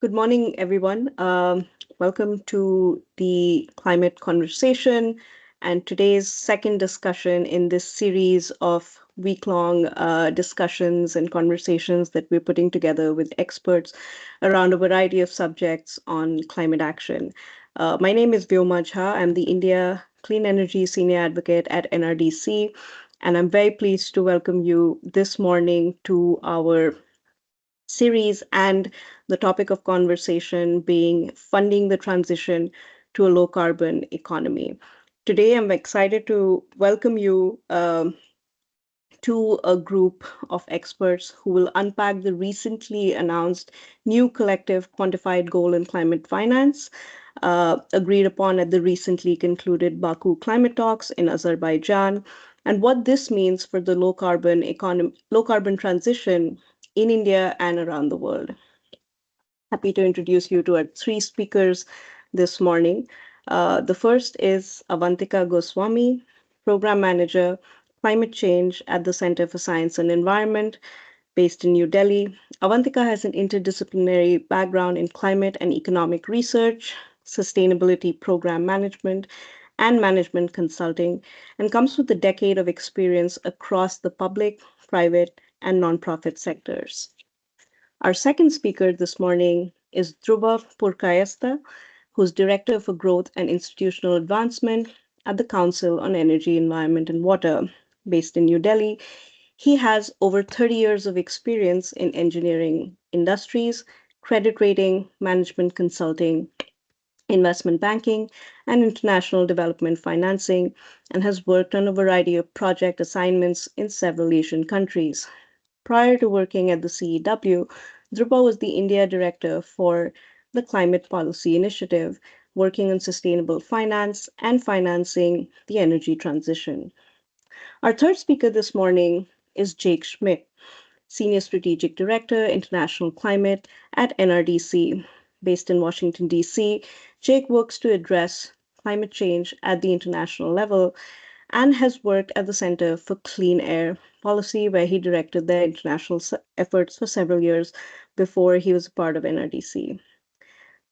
Good morning, everyone. Welcome to the climate conversation and today's second discussion in this series of week-long discussions and conversations that we're putting together with experts around a variety of subjects on climate action. My name is Vyoma. I'm the India Clean Energy Senior Advocate at NRDC, and I'm very pleased to welcome you this morning to our series and the topic of conversation being funding the transition to a low carbon economy. Today, I'm excited to welcome you to a group of experts who will unpack the recently announced new collective quantified goal in climate finance, agreed upon at the recently concluded Baku climate talks in Azerbaijan, and what this means for the low carbon transition in India and around the world. Happy to introduce you to our three speakers this morning. The first is Avantika Goswami, Program Manager, Climate Change at the Center for Science and Environment, based in New Delhi. Avantika has an interdisciplinary background in climate and economic research, sustainability program management, and management consulting, and comes with a decade of experience across the public, private, and nonprofit sectors. Our second speaker this morning is Dhruba Purkayastha, who's Director for Growth and Institutional Advancement at the Council on Energy, Environment and Water, based in New Delhi. He has over 30 years of experience in engineering industries, credit rating, management consulting, investment banking, and international development financing, and has worked on a variety of project assignments in several Asian countries. Prior to working at the CEW, Dhruba was the India Director for the Climate Policy Initiative, working on sustainable finance and financing the energy transition. Our third speaker this morning is Jake Schmidt, Senior Strategic Director, International Climate at NRDC. Based in Washington, D.C., Jake works to address climate change at the international level and has worked at the Center for Clean Air Policy, where he directed their international efforts for several years before he was a part of NRDC.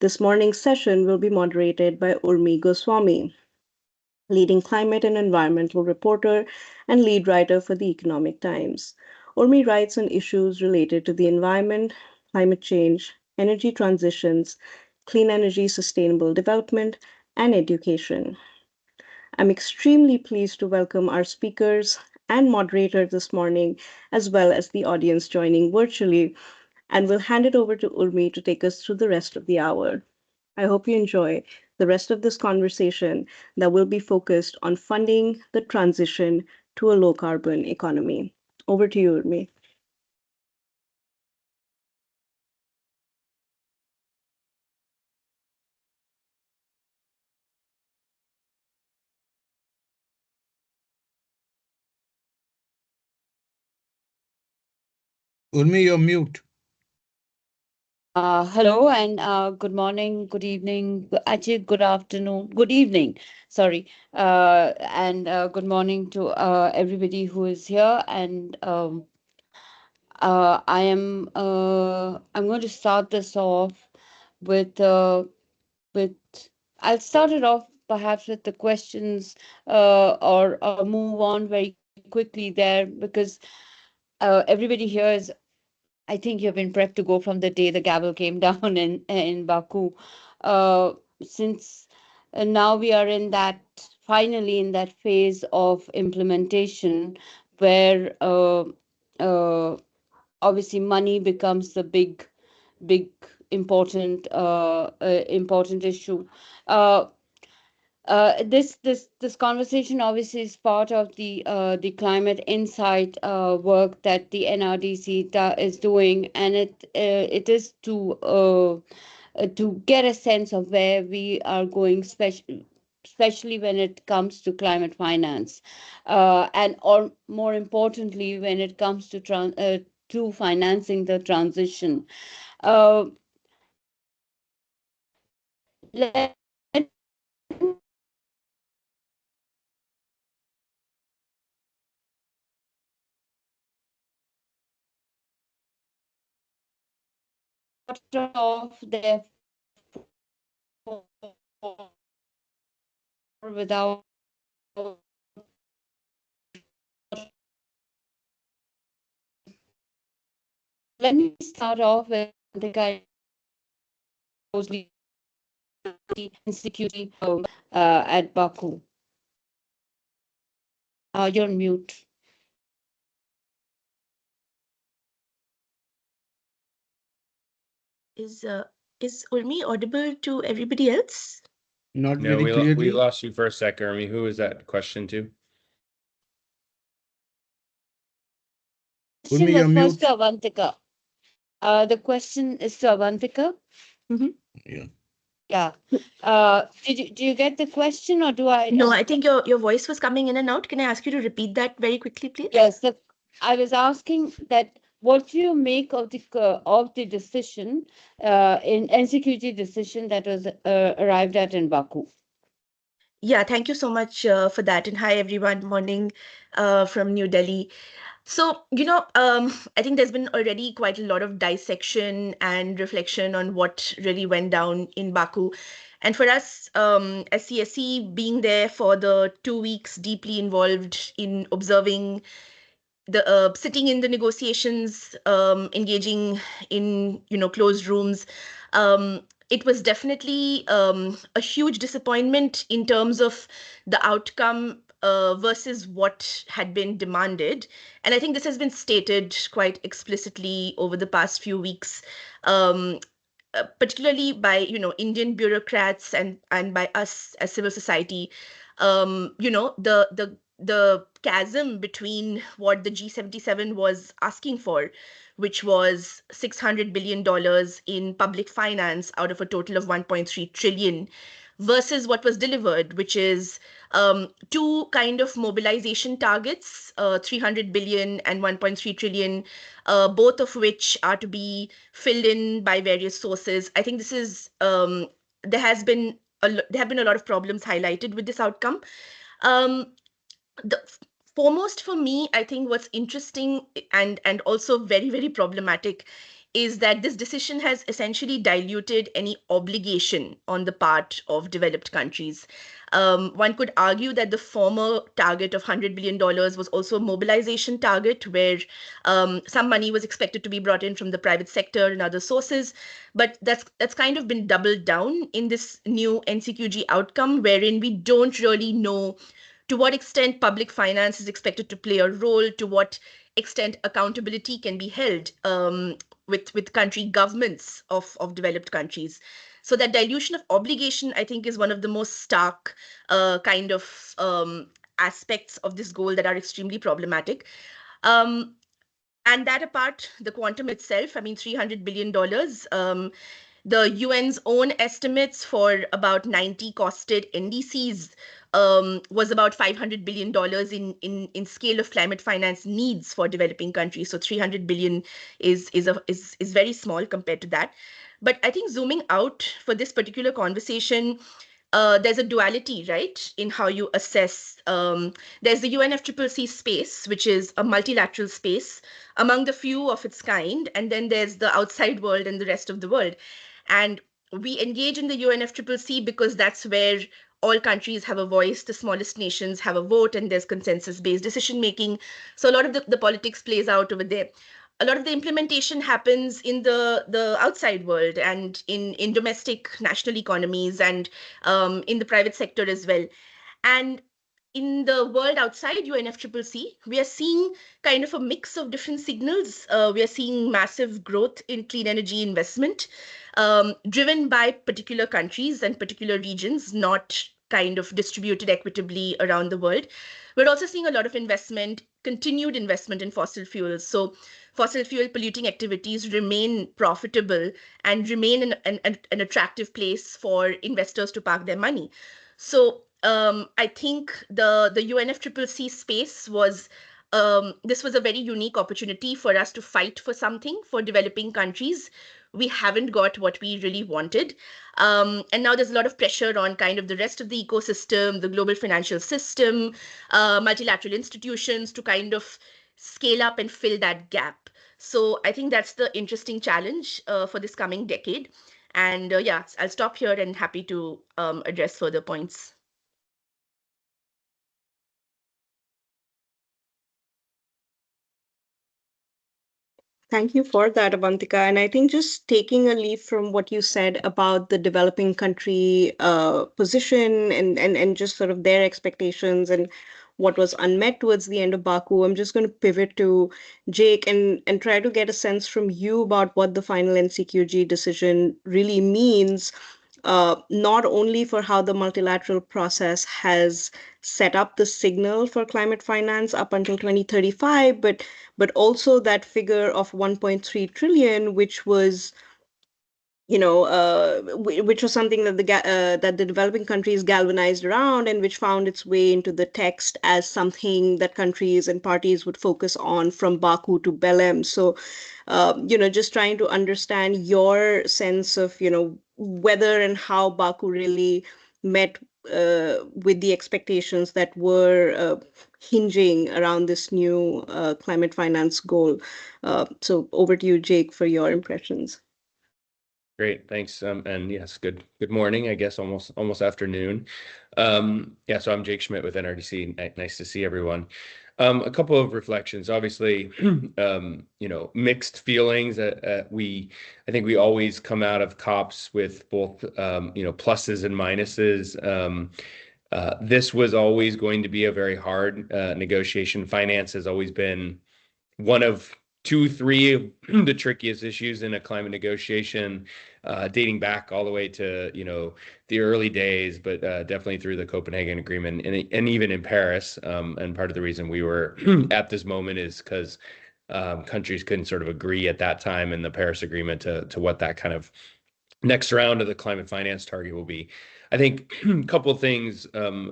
This morning's session will be moderated by Urmi Goswami, leading climate and environmental reporter and lead writer for the Economic Times. Urmi writes on issues related to the environment, climate change, energy transitions, clean energy sustainable development, and education. I'm extremely pleased to welcome our speakers and moderator this morning, as well as the audience joining virtually, and we'll hand it over to Urmi to take us through the rest of the hour. I hope you enjoy the rest of this conversation that will be focused on funding the transition to a low carbon economy. Over to you, Urmi. Urmi, you're mute. Hello and good morning, good evening, actually good afternoon, good evening. Sorry, and good morning to everybody who is here. And I'm going to start this off with with I'll start it off perhaps with the questions, or move on very quickly there, because everybody here is, I think you've been prepped to go from the day the gavel came down in Baku. Since now we are in that, finally in that phase of implementation where uh, obviously money becomes the big important issue. Uh, this conversation obviously is part of the climate insight work that the NRDC is doing, and it is to get a sense of where we are going, especially when it comes to climate finance, and or more importantly when it comes to financing the transition. Uh, let Let me start off with Avantika closely insecurity at Baku. You're on mute. Is Urmi audible to everybody else? Not No, very clearly. we lost you for a sec, Urmi. Who is that question to? Question Urmi, was you're first mute. to Avantika. The question is to Avantika. Yeah. Yeah. Do you get the question, or do I? No, I think your voice was coming in and out. Can I ask you to repeat that very quickly, please? Yes. I was asking that what do you make of the decision, in NCQG decision that was arrived at in Baku? Yeah, thank you so much for that. And hi, everyone. Morning from New Delhi. So, I think there's been already quite a lot of dissection and reflection on what really went down in Baku. And for us, as CSE, being there for the 2 weeks, deeply involved in observing the sitting in the negotiations, engaging in closed rooms, it was definitely a huge disappointment in terms of the outcome versus what had been demanded. And I think this has been stated quite explicitly over the past few weeks. Particularly by Indian bureaucrats and by us as civil society, the chasm between what the G77 was asking for, which was $600 billion in public finance out of a total of 1.3 trillion, versus what was delivered, which is two kind of mobilization targets, 300 billion and 1.3 trillion, both of which are to be filled in by various sources. I think this is there has been there have been a lot of problems highlighted with this outcome. Um, the foremost for me, I think what's interesting and also very, very problematic is that this decision has essentially diluted any obligation on the part of developed countries. One could argue that the former target of $100 billion was also a mobilization target where some money was expected to be brought in from the private sector and other sources. But that's kind of been doubled down in this new NCQG outcome, wherein we don't really know to what extent public finance is expected to play a role, to what extent accountability can be held with country governments of developed countries. So that dilution of obligation, I think, is one of the most stark kind of aspects of this goal that are extremely problematic. Um, and that apart, the quantum itself, I mean, $300 billion. The UN's own estimates for about 90 costed NDCs was about $500 billion in scale of climate finance needs for developing countries. So 300 billion is very small compared to that. But I think zooming out for this particular conversation, there's a duality, right, in how you assess. There's the UNFCCC space, which is a multilateral space among the few of its kind, and then there's the outside world and the rest of the world. And we engage in the UNFCCC because that's where all countries have a voice, the smallest nations have a vote, and there's consensus-based decision making. So a lot of the politics plays out over there. A lot of the implementation happens in the outside world and in domestic national economies and in the private sector as well. And in the world outside UNFCCC, we are seeing kind of a mix of different signals. We are seeing massive growth in clean energy investment, driven by particular countries and particular regions, not kind of distributed equitably around the world. We're also seeing a lot of investment, continued investment in fossil fuels. So fossil fuel polluting activities remain profitable and remain an attractive place for investors to park their money. So I think the UNFCCC space was this was a very unique opportunity for us to fight for something for developing countries. We haven't got what we really wanted. And now there's a lot of pressure on kind of the rest of the ecosystem, the global financial system, multilateral institutions to kind of scale up and fill that gap. So I think that's the interesting challenge for this coming decade. And yeah, I'll stop here and happy to address further points. Thank you for that, Avantika. And I think just taking a leaf from what you said about the developing country position and just sort of their expectations and what was unmet towards the end of Baku, I'm just going to pivot to Jake and try to get a sense from you about what the final NCQG decision really means, not only for how the multilateral process has set up the signal for climate finance up until 2035, but also that figure of 1.3 trillion, which was which was something that that the developing countries galvanized around and which found its way into the text as something that countries and parties would focus on from Baku to Belem. So, just trying to understand your sense of, whether and how Baku really met with the expectations that were hinging around this new climate finance goal. So over to you, Jake, for your impressions. Great, thanks. And yes, good morning, I guess almost afternoon. Yeah, so I'm Jake Schmidt with NRDC. Nice to see everyone. A couple of reflections. Obviously, mixed feelings. I think we always come out of COPs with both pluses and minuses. This was always going to be a very hard negotiation. Finance has always been one of 2-3 of the trickiest issues in a climate negotiation, dating back all the way to the early days, but definitely through the Copenhagen Agreement and even in Paris. And part of the reason we were at this moment is because countries couldn't sort of agree at that time in the Paris Agreement to what that kind of next round of the climate finance target will be. I think a couple of things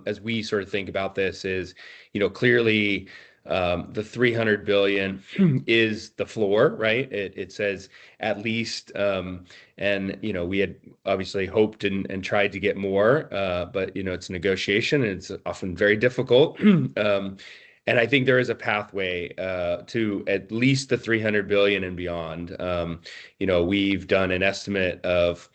as we sort of think about this is, clearly the 300 billion is the floor, right? It says at least, and we had obviously hoped and tried to get more, but it's a negotiation and it's often very difficult. And I think there is a pathway to at least the 300 billion and beyond. We've done an estimate of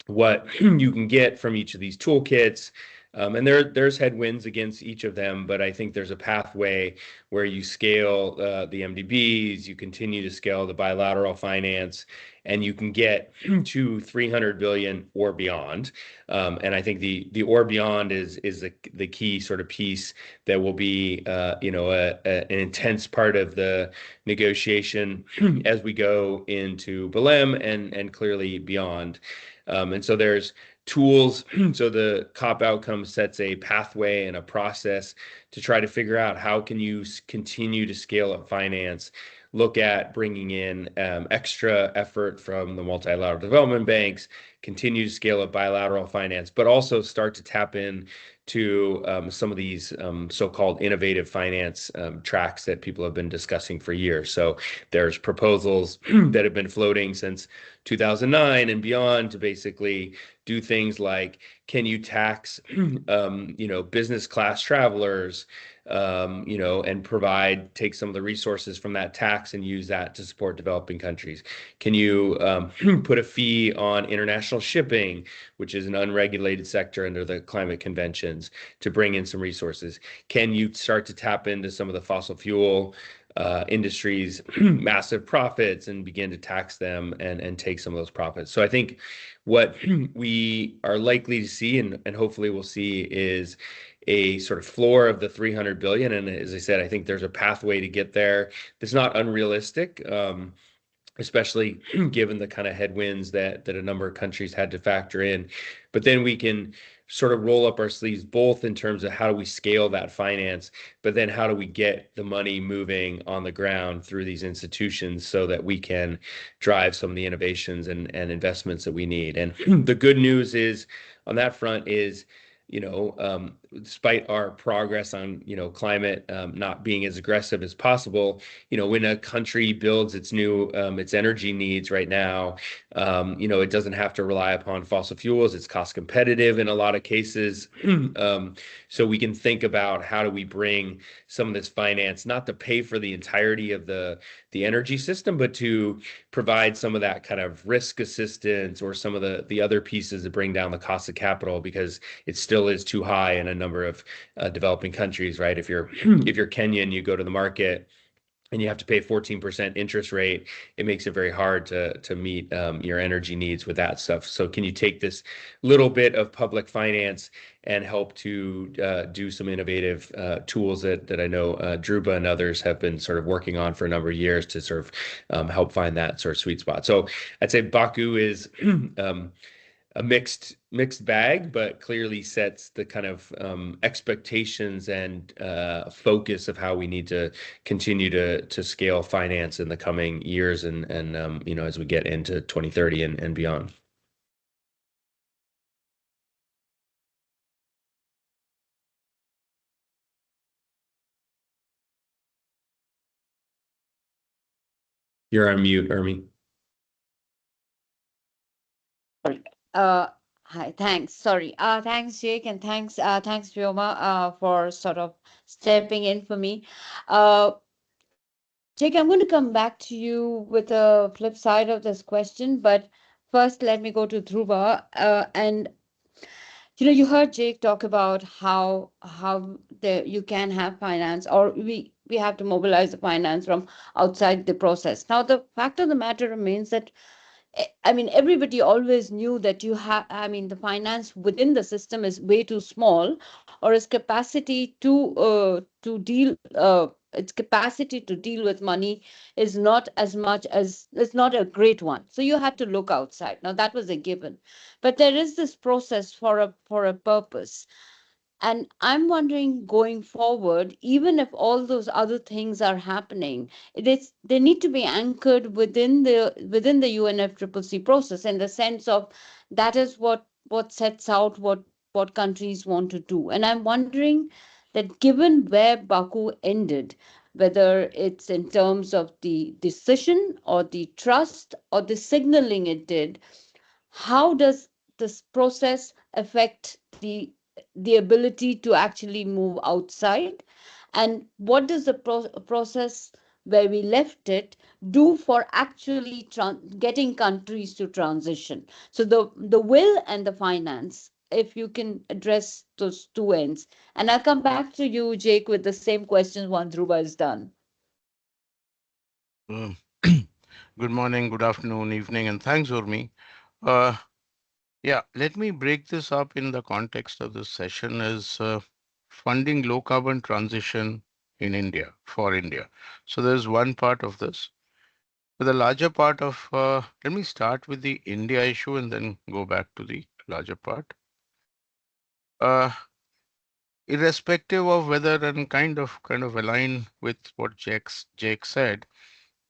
what you can get from each of these toolkits. And there's headwinds against each of them, but I think there's a pathway where you scale the MDBs, you continue to scale the bilateral finance, and you can get to 300 billion or beyond. And I think the or beyond is the key sort of piece that will be an intense part of the negotiation as we go into Belem and clearly beyond. And so there's tools. So the COP outcome sets a pathway and a process to try to figure out how can you continue to scale up finance, look at bringing in extra effort from the multilateral development banks, continue to scale up bilateral finance, but also start to tap in to some of these so-called innovative finance tracks that people have been discussing for years. So there's proposals that have been floating since 2009 and beyond to basically do things like, can you tax business class travelers, and take some of the resources from that tax and use that to support developing countries? Can you put a fee on international shipping, which is an unregulated sector under the climate conventions, to bring in some resources? Can you start to tap into some of the fossil fuel industries' massive profits and begin to tax them and take some of those profits? So I think what we are likely to see and hopefully we'll see is a sort of floor of the 300 billion. And as I said, I think there's a pathway to get there. It's not unrealistic, especially given the kind of headwinds that a number of countries had to factor in. But then we can sort of roll up our sleeves, both in terms of how do we scale that finance, but then how do we get the money moving on the ground through these institutions so that we can drive some of the innovations and investments that we need. And the good news is on that front is, despite our progress on, climate not being as aggressive as possible, when a country builds its energy needs right now, it doesn't have to rely upon fossil fuels. It's cost competitive in a lot of cases. So we can think about how do we bring some of this finance, not to pay for the entirety of the energy system, but to provide some of that kind of risk assistance or some of the other pieces to bring down the cost of capital, because it still is too high in a number of developing countries, right? If you're Kenyan, you go to the market and you have to pay 14% interest rate, it makes it very hard to meet your energy needs with that stuff. So can you take this little bit of public finance and help to do some innovative tools that I know Dhruba and others have been sort of working on for a number of years to sort of help find that sort of sweet spot. So I'd say Baku is a mixed bag, but clearly sets the kind of expectations and focus of how we need to continue to scale finance in the coming years and as we get into 2030 and beyond. You're on mute, Urmi. Sorry. Hi, thanks. Sorry. Thanks, Jake, and thanks, Vyoma, for sort of stepping in for me. Jake, I'm going to come back to you with a flip side of this question, but first let me go to Dhruba. And you heard Jake talk about how you can have finance, or we have to mobilize the finance from outside the process. Now, the fact of the matter remains that I mean, everybody always knew that the finance within the system is way too small, or its capacity to deal with money is not as much as, it's not a great one. So you had to look outside. Now that was a given, but there is this process for a purpose. And I'm wondering, going forward, even if all those other things are happening, they need to be anchored within the UNFCCC process, in the sense of that is what sets out what countries want to do. And I'm wondering that, given where Baku ended, whether it's in terms of the decision or the trust or the signaling it did, how does this process affect the ability to actually move outside? And what does the process where we left it do for actually getting countries to transition? So the will and the finance, if you can address those two ends. And I'll come back to you, Jake, with the same questions once Dhruba is done. Good morning, good afternoon, evening, and thanks, Urmi. Yeah, let me break this up in the context of this session as funding low carbon transition in India, for India. So there's one part of this. But the larger part of, let me start with the India issue and then go back to the larger part. Irrespective of whether and kind of align with what Jake said,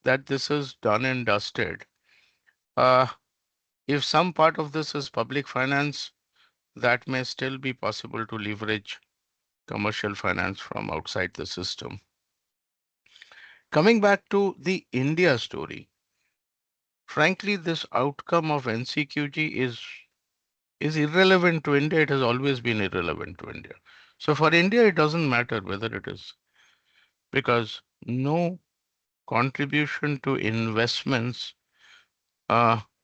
that this is done and dusted. If some part of this is public finance, that may still be possible to leverage commercial finance from outside the system. Coming back to the India story, frankly, this outcome of NCQG is irrelevant to India. It has always been irrelevant to India. So for India, it doesn't matter whether it is, because no contribution to investments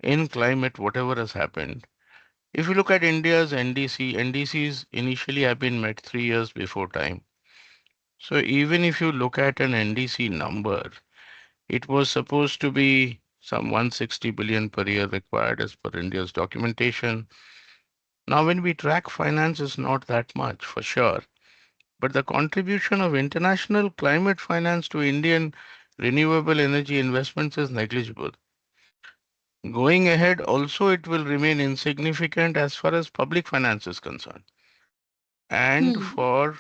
in climate, whatever has happened. If you look at India's NDC, NDCs initially have been met 3 years before time. So even if you look at an NDC number, it was supposed to be some 160 billion per year required as per India's documentation. Now, when we track finance, it's not that much for sure. But the contribution of international climate finance to Indian renewable energy investments is negligible. Going ahead, also, it will remain insignificant as far as public finance is concerned. And for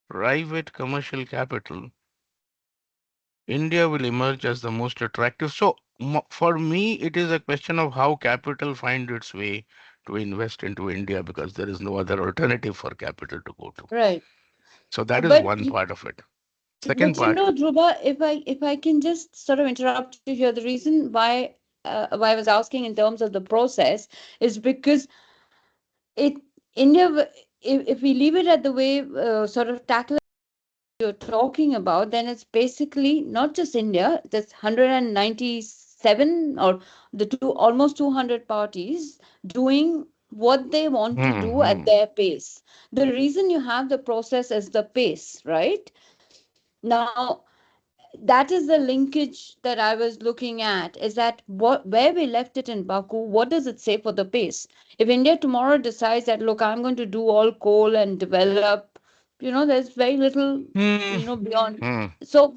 private commercial capital, India will emerge as the most attractive. So for me, it is a question of how capital finds its way to invest into India because there is no other alternative for capital to go to. Right. So that is But one part of it. Second but you part. know, Dhruba, if I can just sort of interrupt you here, the reason why I was asking in terms of the process is because it India, if we leave it at the way sort of tackle you're talking about, then it's basically not just India. There's 197 or the two almost 200 parties doing what they want to do at Hmm. their pace. The reason you have the process is the pace, right? Now, that is the linkage that I was looking at, is that what where we left it in Baku, what does it say for the pace? If India tomorrow decides that, look, I'm going to do all coal and develop, there's very little, Hmm. beyond. Hmm. So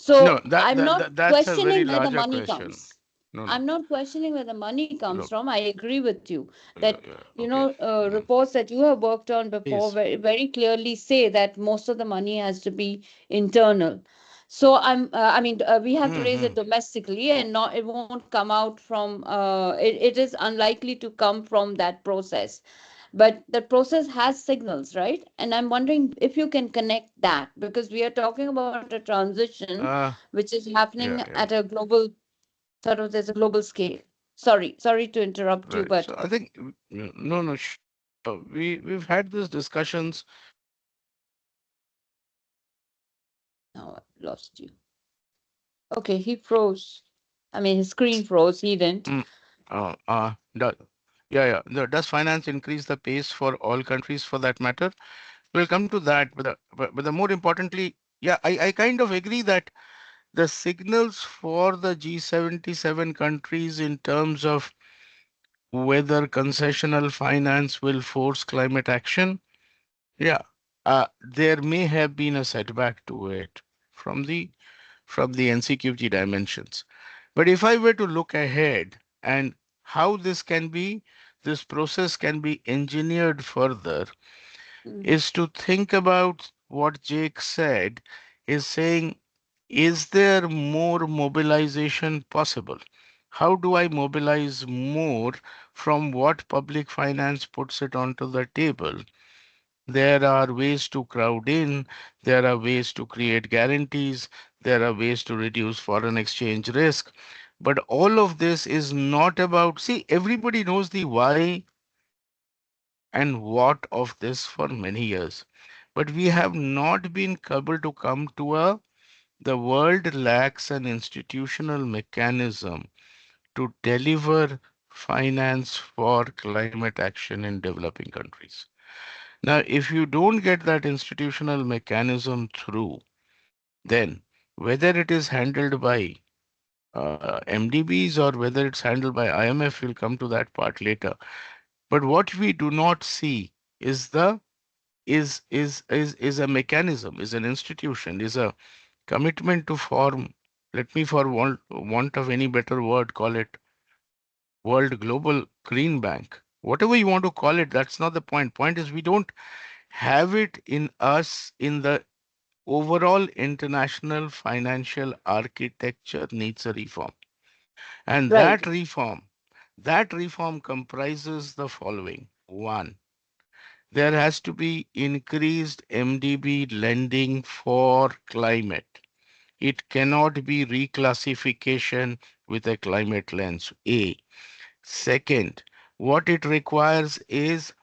No, so that, I'm that not that that's a very questioning where the larger money question. comes. No, no. I'm not questioning where the money comes Look, from. I agree with you that, yeah, okay. reports that you have worked on before Please. very, very clearly say that most of the money has to be internal. So I mean, we have to raise Hmm. it domestically, and not it won't come out from. It is unlikely to come from that process, but the process has signals, right? And I'm wondering if you can connect that, because we are talking about a transition Uh, which is happening yeah, at yeah. a global there's a global scale. Sorry to interrupt you, Right. but So I think no, no. We've had these discussions. now I've lost you. Okay, he froze. I mean, his screen froze. He didn't. Mm, does, yeah, yeah. Does finance increase the pace for all countries for that matter? We'll come to that. But the more importantly, yeah, I kind of agree that the signals for the G77 countries in terms of whether concessional finance will force climate action, yeah, there may have been a setback to it from the NCQG dimensions. But if I were to look ahead and how this process can be engineered further, Mm, is to think about what Jake said, is saying, is there more mobilization possible? How do I mobilize more from what public finance puts it onto the table? There are ways to crowd in, there are ways to create guarantees, there are ways to reduce foreign exchange risk. But all of this is not about, see, everybody knows the why and what of this for many years. But we have not been able to come to the world lacks an institutional mechanism to deliver finance for climate action in developing countries. Now, if you don't get that institutional mechanism through, then whether it is handled by MDBs or whether it's handled by IMF, we'll come to that part later. But what we do not see is the is a mechanism, is an institution, is a commitment to form. Let me, for want of any better word, call it World Global Green Bank. Whatever you want to call it, that's not the point. Point is we don't have it in us in the overall international financial architecture needs a reform. And right. that reform comprises the following. One, there has to be increased MDB lending for climate. It cannot be reclassification with a climate lens. A. Second, what it requires is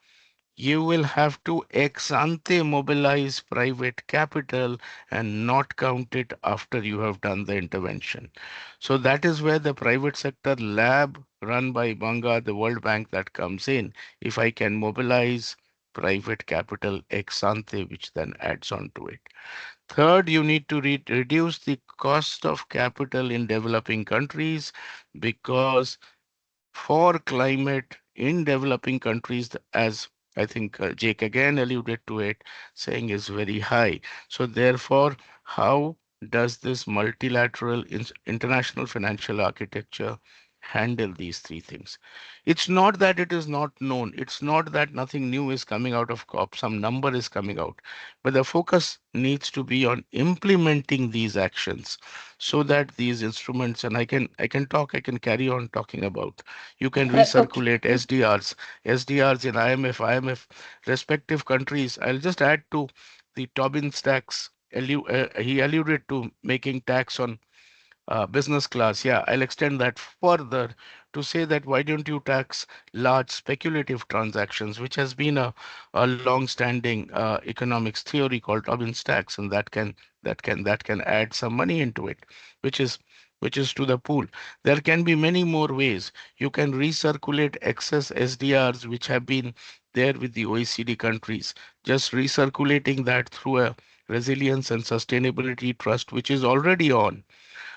you will have to ex ante mobilize private capital and not count it after you have done the intervention. So that is where the private sector lab run by Banga, the World Bank, that comes in. If I can mobilize private capital ex ante, which then adds on to it. Third, you need to reduce the cost of capital in developing countries because for climate in developing countries, as I think Jake again alluded to it, saying is very high. So therefore, how does this multilateral international financial architecture handle these three things. It's not that it is not known. It's not that nothing new is coming out of COP, some number is coming out. But the focus needs to be on implementing these actions so that these instruments, and I can carry on talking about. You can Okay. recirculate SDRs in IMF, respective countries. I'll just add to the Tobin's tax. He alluded to making tax on business class. Yeah, I'll extend that further to say that why don't you tax large speculative transactions, which has been a long-standing economics theory called Tobin's tax, and that can add some money into it, which is which is to the pool. There can be many more ways. You can recirculate excess SDRs which have been there with the OECD countries, just recirculating that through a resilience and sustainability trust, which is already on.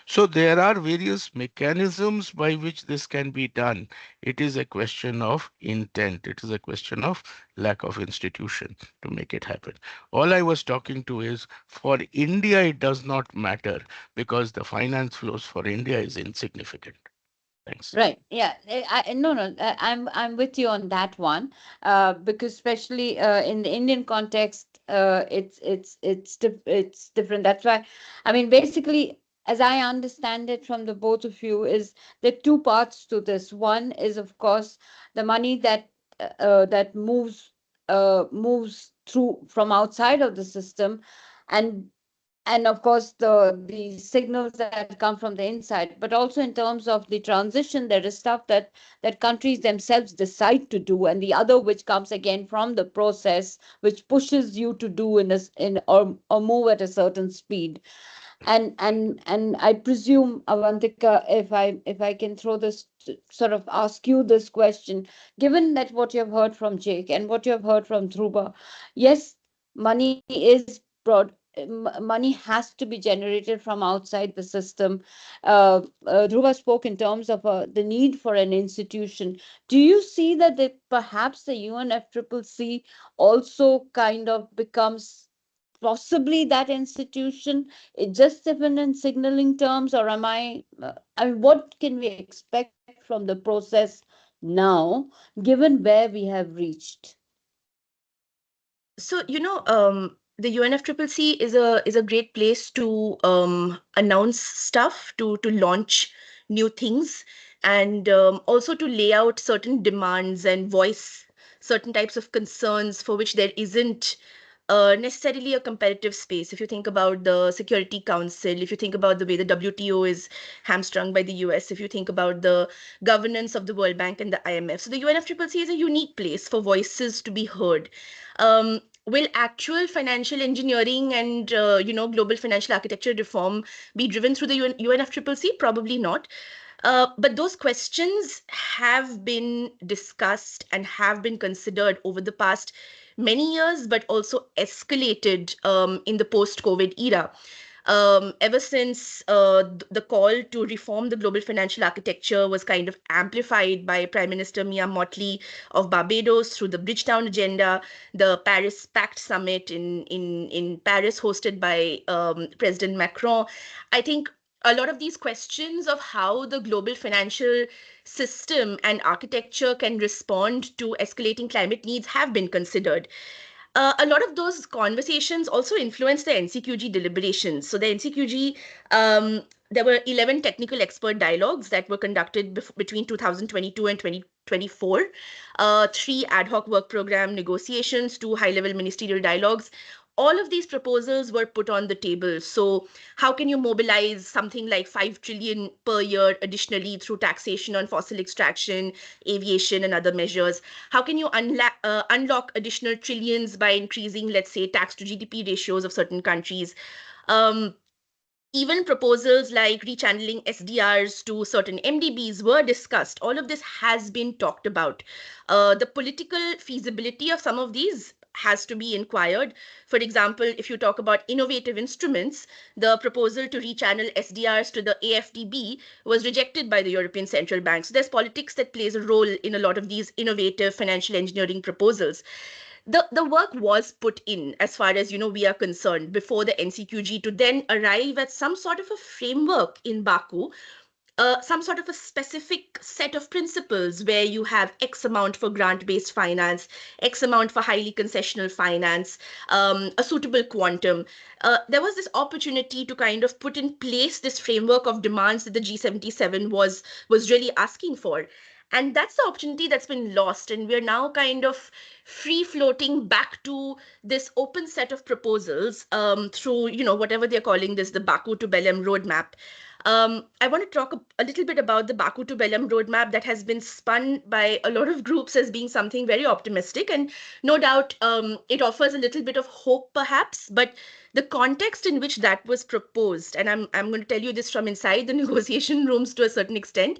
So there are various mechanisms by which this can be done. It is a question of intent. It is a question of lack of institution to make it happen. All I was talking to is for India, it does not matter because the finance flows for India is insignificant. Thanks. Right. Yeah. No, no. I'm with you on that one. Because especially in the Indian context, it's different. That's why, I mean, basically, as I understand it from the both of you, is there are two parts to this. One is, of course, the money that moves through from outside of the system, and of course the signals that come from the inside, but also in terms of the transition, there is stuff that countries themselves decide to do, and the other which comes again from the process, which pushes you to do or move at a certain speed. And I presume, Avantika, if I can throw this, sort of ask you this question, given that what you have heard from Jake and what you have heard from Dhruba, yes, money is money has to be generated from outside the system. Dhruba spoke in terms of the need for an institution. Do you see that perhaps the UNFCCC also kind of becomes possibly that institution, just even in signaling terms, or I mean, what can we expect from the process now, given where we have reached? So, the UNFCCC is a great place to announce stuff, to launch new things, and also to lay out certain demands and voice certain types of concerns for which there isn't necessarily a competitive space. If you think about the Security Council, if you think about the way the WTO is hamstrung by the US, if you think about the governance of the World Bank and the IMF, so the UNFCCC is a unique place for voices to be heard. Will actual financial engineering and global financial architecture reform be driven through the UNFCCC? Probably not. But those questions have been discussed and have been considered over the past many years, but also escalated in the post-COVID era. Ever since the call to reform the global financial architecture was kind of amplified by Prime Minister Mia Mottley of Barbados through the Bridgetown Agenda, the Paris Pact Summit in Paris, hosted by President Macron. I think a lot of these questions of how the global financial system and architecture can respond to escalating climate needs have been considered. A lot of those conversations also influenced the NCQG deliberations. So the NCQG, there were 11 technical expert dialogues that were conducted between 2022 and 2024, three ad hoc work program negotiations, two high-level ministerial dialogues. All of these proposals were put on the table. So how can you mobilize something like 5 trillion per year additionally through taxation on fossil extraction, aviation, and other measures? How can you unlock additional trillions by increasing, let's say, tax to GDP ratios of certain countries? Um, Even proposals like rechanneling SDRs to certain MDBs were discussed. All of this has been talked about. The political feasibility of some of these has to be inquired. For example, if you talk about innovative instruments, the proposal to rechannel SDRs to the AFDB was rejected by the European Central Bank. So there's politics that plays a role in a lot of these innovative financial engineering proposals. The work was put in, as far as we are concerned, before the NCQG, to then arrive at some sort of a framework in Baku, some sort of a specific set of principles where you have X amount for grant-based finance, X amount for highly concessional finance, a suitable quantum. There was this opportunity to kind of put in place this framework of demands that the G77 was really asking for. And that's the opportunity that's been lost. And we're now kind of free floating back to this open set of proposals through, whatever they're calling this, the Baku to Belém roadmap. I want to talk a little bit about the Baku to Belém roadmap that has been spun by a lot of groups as being something very optimistic. And no doubt it offers a little bit of hope, perhaps. But the context in which that was proposed, and I'm going to tell you this from inside the negotiation rooms to a certain extent,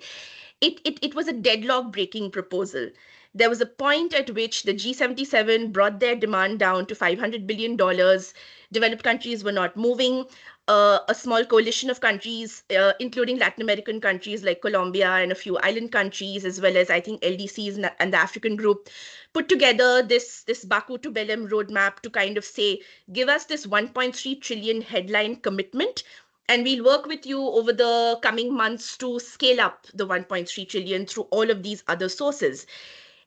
it was a deadlock breaking proposal. There was a point at which the G77 brought their demand down to $500 billion. Developed countries were not moving. A small coalition of countries, including Latin American countries like Colombia and a few island countries, as well as I think LDCs and the African group, put together this Baku to Belém roadmap to kind of say, give us this 1.3 trillion headline commitment, and we'll work with you over the coming months to scale up the 1.3 trillion through all of these other sources.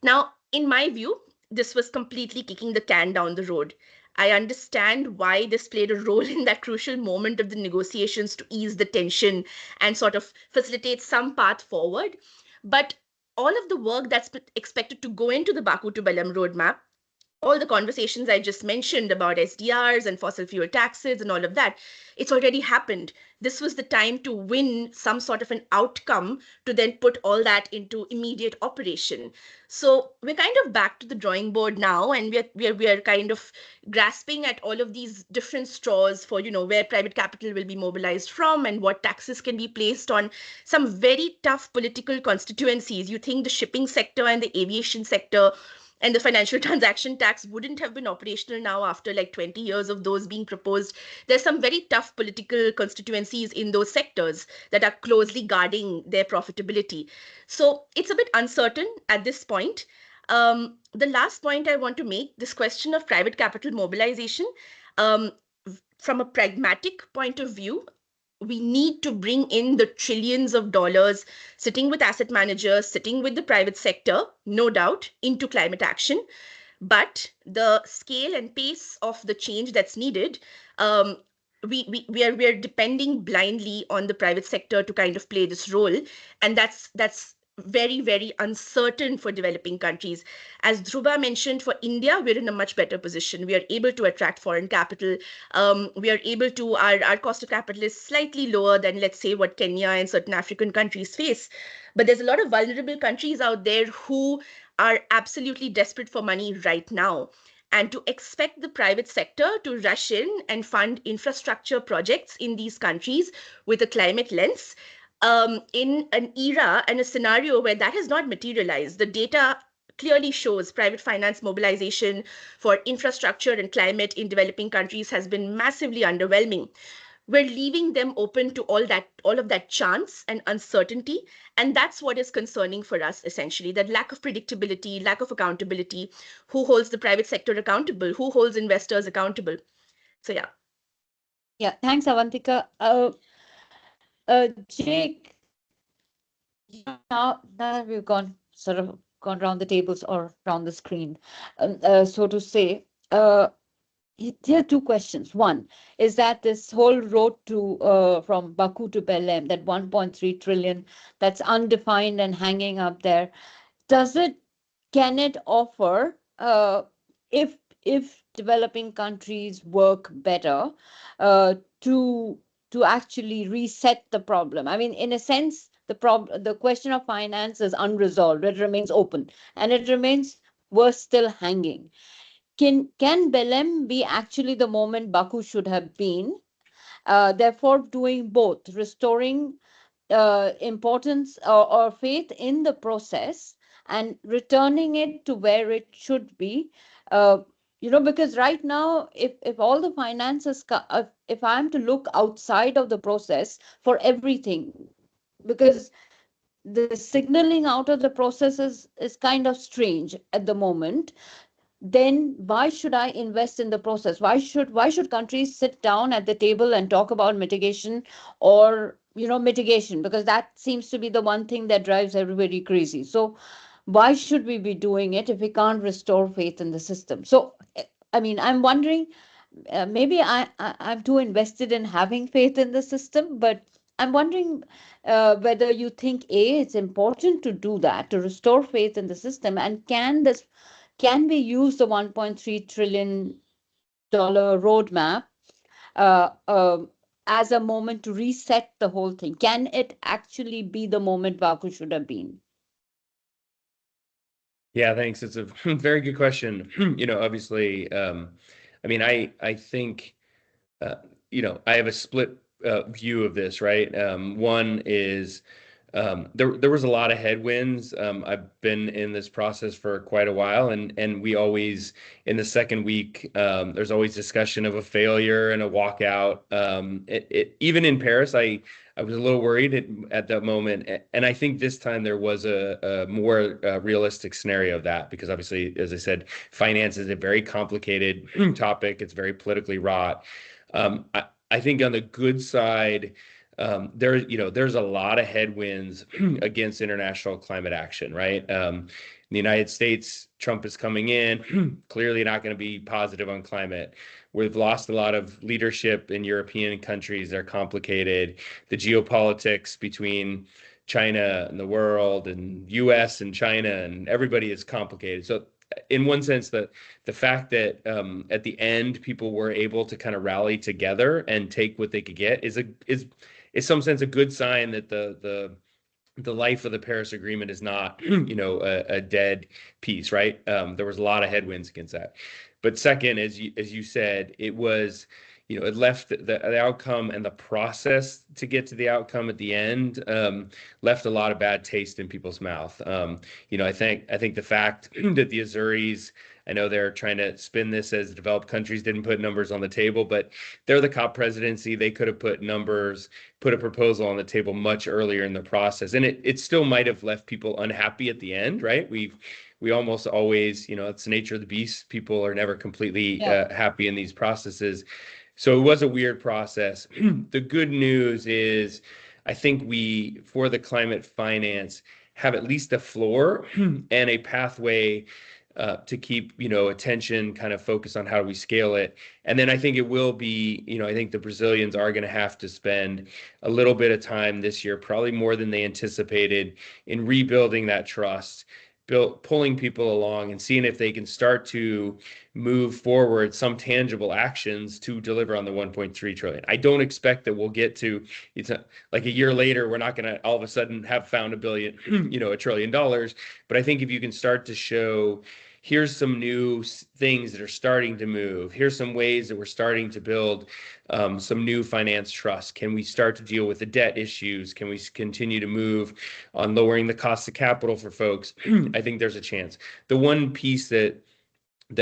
Now, in my view, this was completely kicking the can down the road. I understand why this played a role in that crucial moment of the negotiations to ease the tension and sort of facilitate some path forward. But all of the work that's expected to go into the Baku to Belém roadmap, all the conversations I just mentioned about SDRs and fossil fuel taxes and all of that, it's already happened. This was the time to win some sort of an outcome to then put all that into immediate operation. So we're kind of back to the drawing board now, and we are kind of grasping at all of these different straws for, where private capital will be mobilized from and what taxes can be placed on some very tough political constituencies. You think the shipping sector and the aviation sector and the financial transaction tax wouldn't have been operational now after like 20 years of those being proposed. There's some very tough political constituencies in those sectors that are closely guarding their profitability. So it's a bit uncertain at this point. The last point I want to make, this question of private capital mobilization, from a pragmatic point of view, we need to bring in the trillions of dollars sitting with asset managers, sitting with the private sector, no doubt, into climate action. But the scale and pace of the change that's needed, we are depending blindly on the private sector to kind of play this role. And that's very, very uncertain for developing countries. As Dhruba mentioned, for India, we're in a much better position. We are able to attract foreign capital. We are able to, our cost of capital is slightly lower than, let's say, what Kenya and certain African countries face. But there's a lot of vulnerable countries out there who are absolutely desperate for money right now. And to expect the private sector to rush in and fund infrastructure projects in these countries with a climate lens, in an era and a scenario where that has not materialized. The data clearly shows private finance mobilization for infrastructure and climate in developing countries has been massively underwhelming. We're leaving them open to all of that chance and uncertainty. And that's what is concerning for us, essentially, that lack of predictability, lack of accountability. Who holds the private sector accountable? Who holds investors accountable? So, yeah. Yeah, thanks, Avantika. Jake, now that we've gone around the tables or around the screen, so to say, here are two questions. One is that this whole road to from Baku to Belém, that 1.3 trillion that's undefined and hanging up there, can it offer, if developing countries work better, to actually reset the problem? I mean, in a sense, the question of finance is unresolved. It remains open, and it remains worse, still hanging. Can Belém be actually the moment Baku should have been? Therefore, doing both, restoring importance or faith in the process and returning it to where it should be. Because right now, if all the finances, if I'm to look outside of the process for everything, because the signaling out of the process is kind of strange at the moment, then why should I invest in the process? Why should countries sit down at the table and talk about mitigation or mitigation, because that seems to be the one thing that drives everybody crazy. So why should we be doing it if we can't restore faith in the system? So I mean, I'm wondering, maybe I'm too invested in having faith in the system, but I'm wondering whether you think it's important to do that, to restore faith in the system, and can we use the 1.3 trillion dollar roadmap uh, um as a moment to reset the whole thing? Can it actually be the moment Baku should have been? Yeah, thanks. It's a very good question. Obviously, I mean, I think, I have a split view of this, right? One is there was a lot of headwinds. I've been in this process for quite a while, and we always, in the second week, there's always discussion of a failure and a walkout. Even in Paris, I was a little worried at that moment, and I think this time there was a more realistic scenario of that, because obviously, as I said, finance is a very complicated topic. It's very politically wrought. I think on the good side, there's a lot of headwinds against international climate action, right? In the United States, Trump is coming in, clearly not going to be positive on climate. We've lost a lot of leadership in European countries. They're complicated. The geopolitics between China and the world, and US and China, and everybody is complicated. So in one sense, the fact that at the end people were able to kind of rally together and take what they could get is some sense a good sign that the life of the Paris Agreement is not a dead piece, right? There was a lot of headwinds against that. But second, as you said, it was, it left the outcome and the process to get to the outcome at the end left a lot of bad taste in people's mouth. I think the fact that the Azuris, I know they're trying to spin this as developed countries didn't put numbers on the table, but they're the COP presidency. They could have put a proposal on the table much earlier in the process, and it still might have left people unhappy at the end, right? We almost always, it's the nature of the beast. People are never completely happy in these processes. So it was a weird process. The good news is, I think we, for the climate finance, have at least a floor and a pathway to keep, attention kind of focused on how do we scale it. And then I think it will be, I think the Brazilians are going to have to spend a little bit of time this year, probably more than they anticipated, in rebuilding that trust, pulling people along and seeing if they can start to move forward some tangible actions to deliver on the 1.3 trillion. I don't expect that we'll get to, like a year later, we're not going to all of a sudden have found $1 trillion. But I think if you can start to show, here's some new things that are starting to move. Here's some ways that we're starting to build some new finance trust. Can we start to deal with the debt issues? Can we continue to move on lowering the cost of capital for folks? I think there's a chance. The one piece that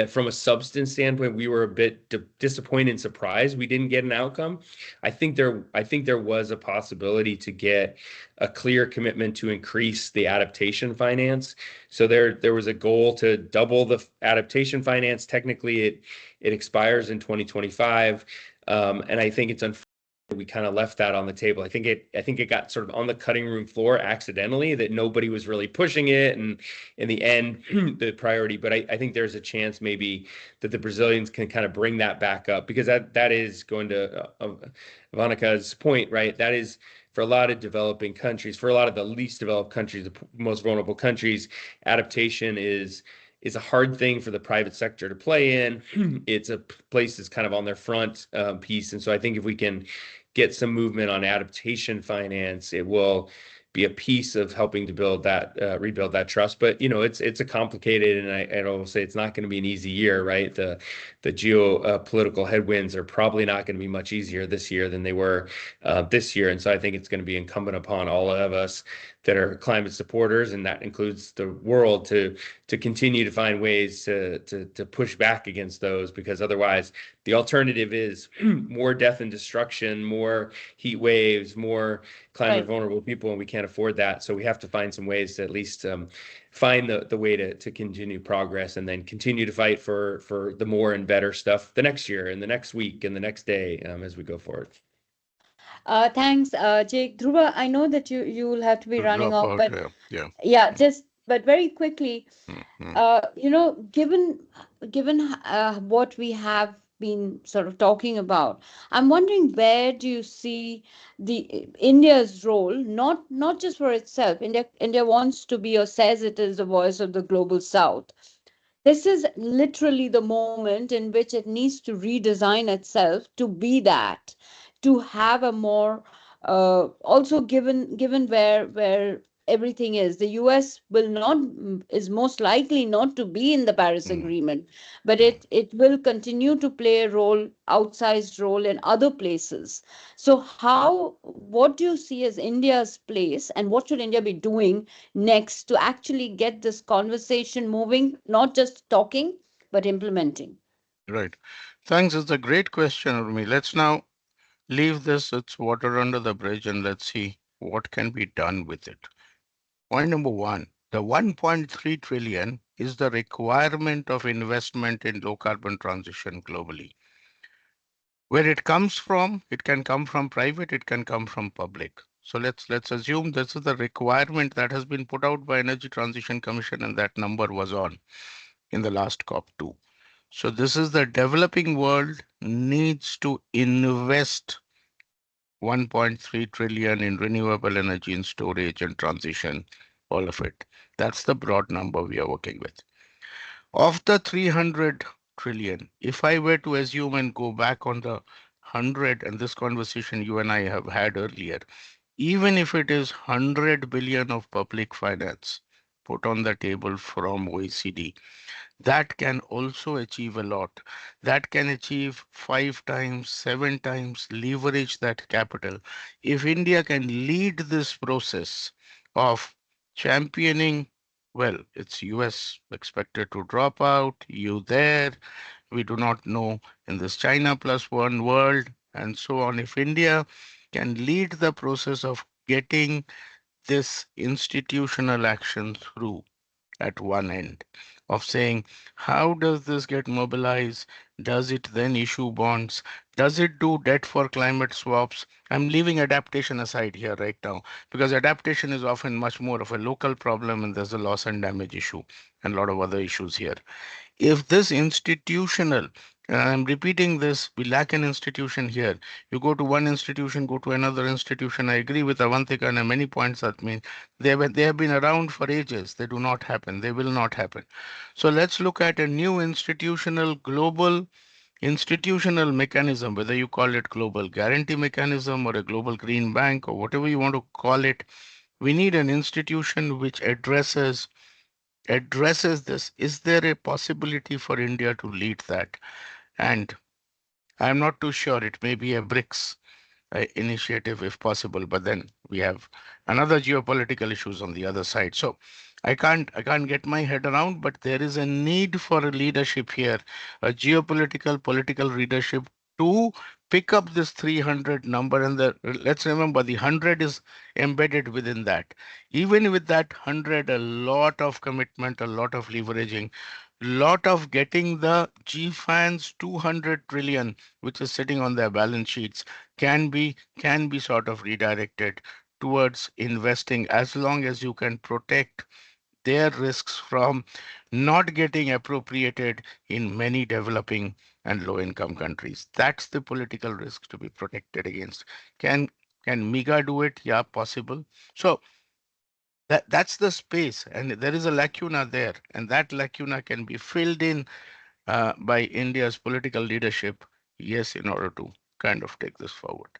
from a substance standpoint, we were a bit disappointed and surprised we didn't get an outcome. I think there was a possibility to get a clear commitment to increase the adaptation finance. So there was a goal to double the adaptation finance. Technically, it expires in 2025, and I think it's unfortunate we kind of left that on the table. I think it got sort of on the cutting room floor accidentally, that nobody was really pushing it, and in the end, the priority. But I think there's a chance maybe that the Brazilians can kind of bring that back up, because that is going to Avantika's point, right? That is, for a lot of developing countries, for a lot of the least developed countries, the most vulnerable countries, adaptation is a hard thing for the private sector to play in. It's a place that's kind of on their front piece. And so I think if we can get some movement on adaptation finance, it will be a piece of helping to build that, rebuild that trust. But it's a complicated, and I will say it's not going to be an easy year, right? The geopolitical headwinds are probably not going to be much easier this year than they were this year, and so I think it's going to be incumbent upon all of us that are climate supporters, and that includes the world, to continue to find ways to push back against those, because otherwise the alternative is more death and destruction, more heat waves, more climate vulnerable people, and we can't afford that. So we have to find some ways to at least find the way to continue progress, and then continue to fight for the more and better stuff the next year and the next week and the next day as we go forward. Thanks, Jake. Dhruba, I know that you will have to be To running drop off, out but here. Yeah. yeah, just but very quickly, Mm-hmm. given what we have been sort of talking about, I'm wondering where do you see the India's role, not just for itself. India wants to be or says it is the voice of the global South. This is literally the moment in which it needs to redesign itself to be that, to have a more also given where everything is, the US will not is most likely not to be in the Paris Mm-hmm. Agreement, but it will continue to play a outsized role in other places. So how, what do you see as India's place, and what should India be doing next to actually get this conversation moving, not just talking, but implementing? Right. Thanks. It's a great question, Urmi. Let's now leave this, it's water under the bridge, and let's see what can be done with it. Point number one, the 1.3 trillion is the requirement of investment in low carbon transition globally. Where it comes from, it can come from private, it can come from public. So let's assume this is the requirement that has been put out by Energy Transition Commission, and that number was on in the last COP2. So this is the developing world needs to invest 1.3 trillion in renewable energy and storage and transition, all of it. That's the broad number we are working with. Of the 300 trillion, if I were to assume and go back on the 100, and this conversation you and I have had earlier, even if it is 100 billion of public finance put on the table from OECD, that can also achieve a lot. That can achieve 5 times, 7 times, leverage that capital. If India can lead this process of championing, well, it's US expected to drop out, you there, we do not know in this China plus one world, and so on. If India can lead the process of getting this institutional action through, at one end of saying, how does this get mobilized? Does it then issue bonds? Does it do debt for climate swaps? I'm leaving adaptation aside here right now because adaptation is often much more of a local problem and there's a loss and damage issue and a lot of other issues here. If this institutional, and I'm repeating this, we lack an institution here. You go to one institution, go to another institution. I agree with Avantika and many points that mean they have been around for ages. They do not happen. They will not happen. So let's look at a new institutional, global institutional mechanism, whether you call it global guarantee mechanism or a global green bank or whatever you want to call it. We need an institution which addresses this. Is there a possibility for India to lead that? And I'm not too sure. It may be a BRICS initiative if possible, but then we have another geopolitical issues on the other side. So I can't get my head around, but there is a need for a leadership here, a geopolitical political leadership to pick up this 300 number. And let's remember the 100 is embedded within that. Even with that 100, a lot of commitment, a lot of leveraging, lot of getting the GFAN's 200 trillion, which is sitting on their balance sheets, can be sort of redirected towards investing as long as you can protect their risks from not getting appropriated in many developing and low income countries. That's the political risk to be protected against. Can MIGA do it? Yeah, possible. So that's the space, and there is a lacuna there, and that lacuna can be filled in by India's political leadership, yes, in order to kind of take this forward.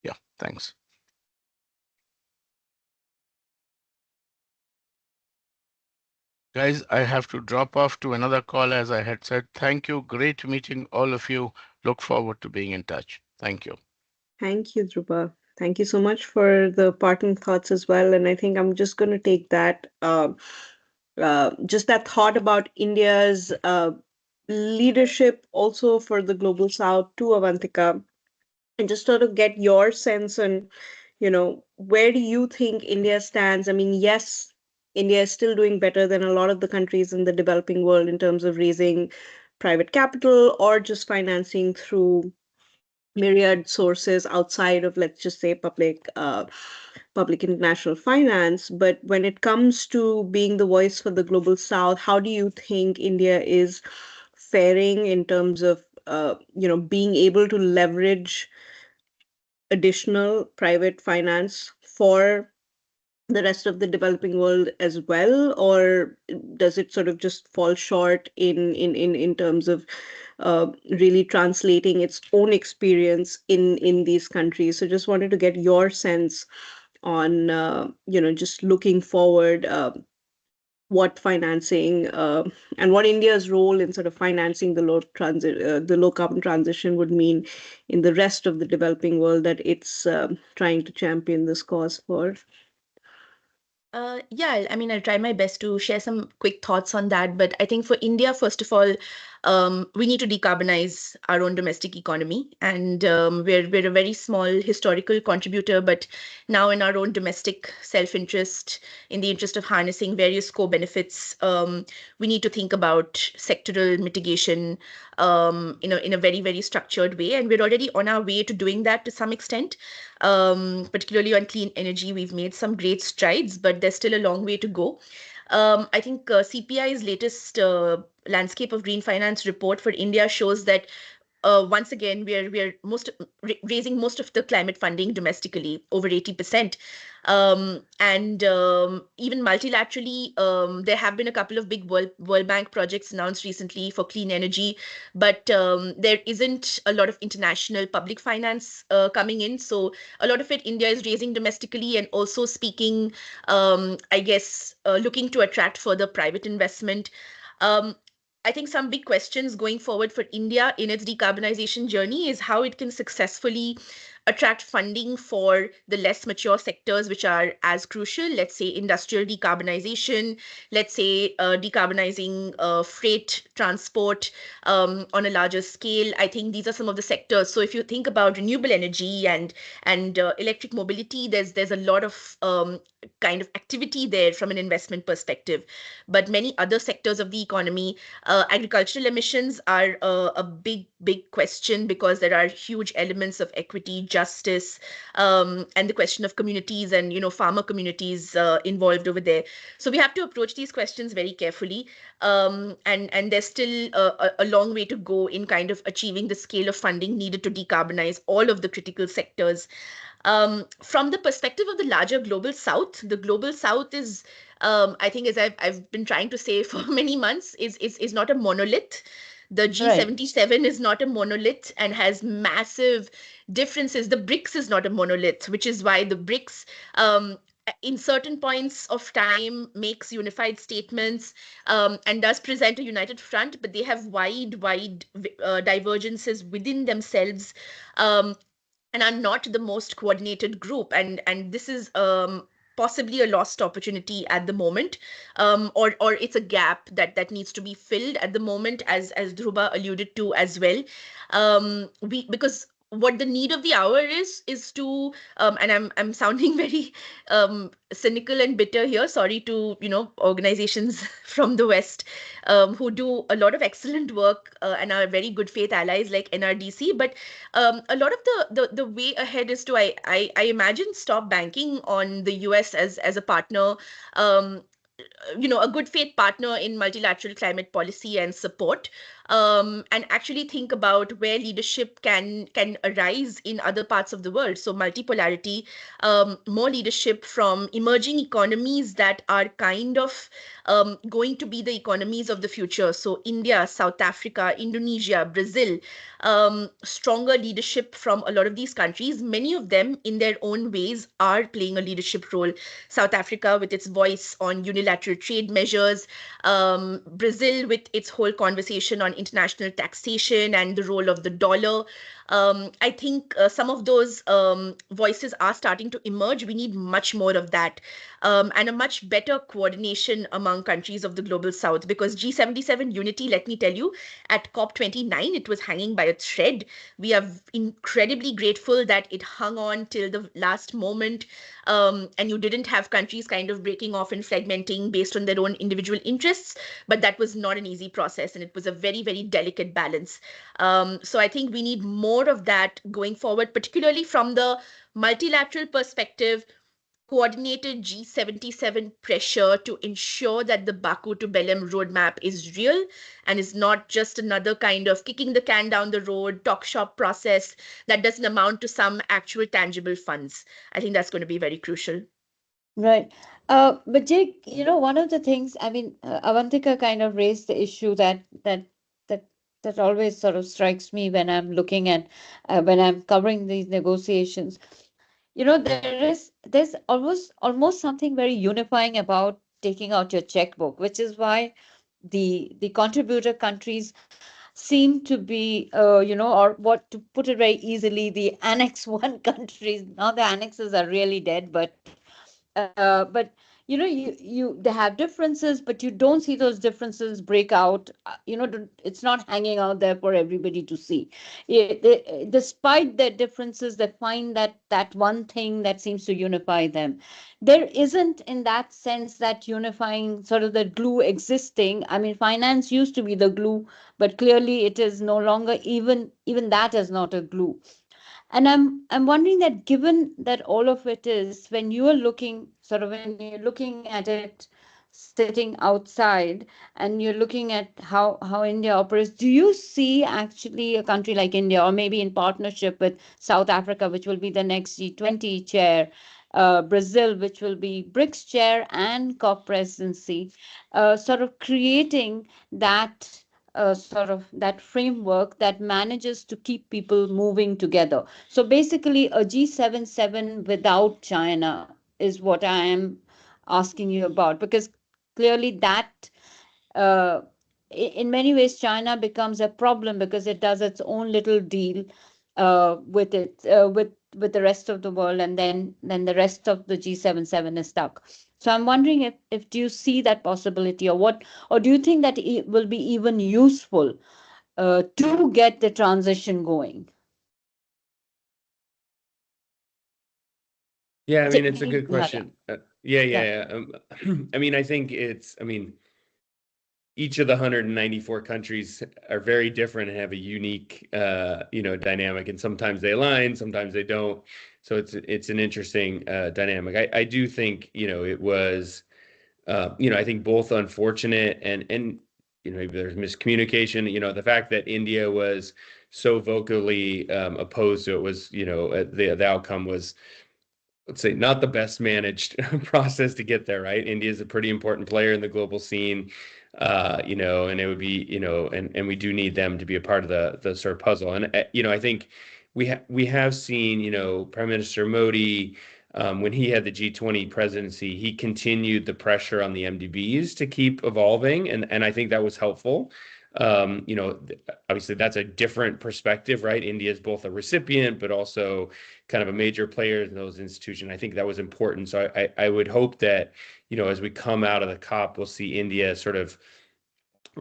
Yeah, thanks. Guys, I have to drop off to another call as I had said. Thank you. Great meeting all of you. Look forward to being in touch. Thank you. Thank you, Dhruba. Thank you so much for the parting thoughts as well. And I think I'm just going to take that, just that thought about India's leadership also for the global south to Avantika, and just sort of get your sense on, where do you think India stands? I mean, yes, India is still doing better than a lot of the countries in the developing world in terms of raising private capital or just financing through myriad sources outside of, let's just say, public international finance. But when it comes to being the voice for the global south, how do you think India is faring in terms of being able to leverage additional private finance for the rest of the developing world as well, or does it sort of just fall short in terms of really translating its own experience in these countries? So just wanted to get your sense on just looking forward, what financing and what India's role in sort of financing the low carbon transition would mean in the rest of the developing world that it's trying to champion this cause for. Yeah, I mean, I'll try my best to share some quick thoughts on that. But I think for India, first of all, we need to decarbonize our own domestic economy. And we're a very small historical contributor, but now in our own domestic self-interest, in the interest of harnessing various co-benefits, we need to think about sectoral mitigation in a very, very structured way. And we're already on our way to doing that to some extent. Particularly on clean energy, we've made some great strides, but there's still a long way to go. I think CPI's latest landscape of green finance report for India shows that once again we're raising most of the climate funding domestically, over 80%. And even multilaterally, there have been a couple of big World Bank projects announced recently for clean energy, but there isn't a lot of international public finance coming in. So a lot of it India is raising domestically, and also speaking, I guess, looking to attract further private investment. I think some big questions going forward for India in its decarbonization journey is how it can successfully attract funding for the less mature sectors, which are as crucial. Let's say industrial decarbonization, let's say decarbonizing freight transport on a larger scale. I think these are some of the sectors. So if you think about renewable energy and electric mobility, there's a lot of kind of activity there from an investment perspective. But many other sectors of the economy, agricultural emissions are a big question, because there are huge elements of equity, justice, and the question of communities and farmer communities involved over there. So we have to approach these questions very carefully, and there's still a long way to go in kind of achieving the scale of funding needed to decarbonize all of the critical sectors. From the perspective of the larger global south, the global south is, I think, as I've been trying to say for many months, is not a monolith. The G77 is not a monolith and has massive differences. The BRICS is not a monolith, which is why the BRICS, in certain points of time, makes unified statements and does present a united front, but they have wide divergences within themselves. And are not the most coordinated group, and this is possibly a lost opportunity at the moment, or it's a gap that needs to be filled at the moment, as Dhruba alluded to as well. Because what the need of the hour is to and I'm sounding very cynical and bitter here, sorry to organizations from the West who do a lot of excellent work and are very good faith allies like NRDC, but a lot of the way ahead is to I imagine stop banking on the US as a partner, a good faith partner in multilateral climate policy and support, and actually think about where leadership can arise in other parts of the world. So multipolarity, more leadership from emerging economies that are kind of going to be the economies of the future. So India, South Africa, Indonesia, Brazil, stronger leadership from a lot of these countries. Many of them in their own ways are playing a leadership role. South Africa with its voice on unilateral trade measures, Brazil with its whole conversation on international taxation and the role of the dollar. I think some of those voices are starting to emerge. We need much more of that, and a much better coordination among countries of the global south, because G77 unity, let me tell you, at COP29, it was hanging by a thread. We are incredibly grateful that it hung on till the last moment, and you didn't have countries kind of breaking off and fragmenting based on their own individual interests. But that was not an easy process, and it was a very, very delicate balance. So I think we need more of that going forward, particularly from the multilateral perspective, coordinated G77 pressure to ensure that the Baku to Belém roadmap is real and is not just another kind of kicking the can down the road, talk shop process that doesn't amount to some actual tangible funds. I think that's going to be very crucial. Right. But Jake, one of the things, I mean, Avantika kind of raised the issue that that always sort of strikes me when I'm looking at when I'm covering these negotiations. There's almost something very unifying about taking out your checkbook, which is why the contributor countries seem to be, or what, to put it very easily, the Annex 1 countries. Now the annexes are really dead, but you they have differences, but you don't see those differences break out. It's not hanging out there for everybody to see. Despite their differences, they find that one thing that seems to unify them. There isn't, in that sense, that unifying sort of the glue existing. I mean, finance used to be the glue, but clearly it is no longer. Even that is not a glue. And I'm wondering that, given that all of it is, when you are looking, sort of when you're looking at it sitting outside, and you're looking at how India operates, do you see actually a country like India, or maybe in partnership with South Africa, which will be the next G20 chair, Brazil, which will be BRICS chair and COP presidency, sort of creating that sort of that framework that manages to keep people moving together? So basically, a G77 without China is what I am asking you about, because clearly that uh, in many ways China becomes a problem because it does its own little deal with the rest of the world, and then the rest of the G77 is stuck. So I'm wondering if do you see that possibility, or what, or do you think that it will be even useful to get the transition going? Yeah, I mean, it's a good Yeah, question. Yeah, yeah. yeah, yeah. I mean, I think each of the 194 countries are very different and have a unique, dynamic, and sometimes they align, sometimes they don't. So it's an interesting dynamic. I do think, it was, I think both unfortunate and maybe there's miscommunication. The fact that India was so vocally opposed to it was, the outcome was, let's say, not the best managed process to get there, right? India is a pretty important player in the global scene, and it would be, and we do need them to be a part of the sort of puzzle. And I think we have seen, Prime Minister Modi, when he had the G20 presidency, he continued the pressure on the MDBs to keep evolving, and I think that was helpful. Obviously that's a different perspective, right? India is both a recipient, but also kind of a major player in those institutions. I think that was important. So I would hope that, as we come out of the COP, we'll see India sort of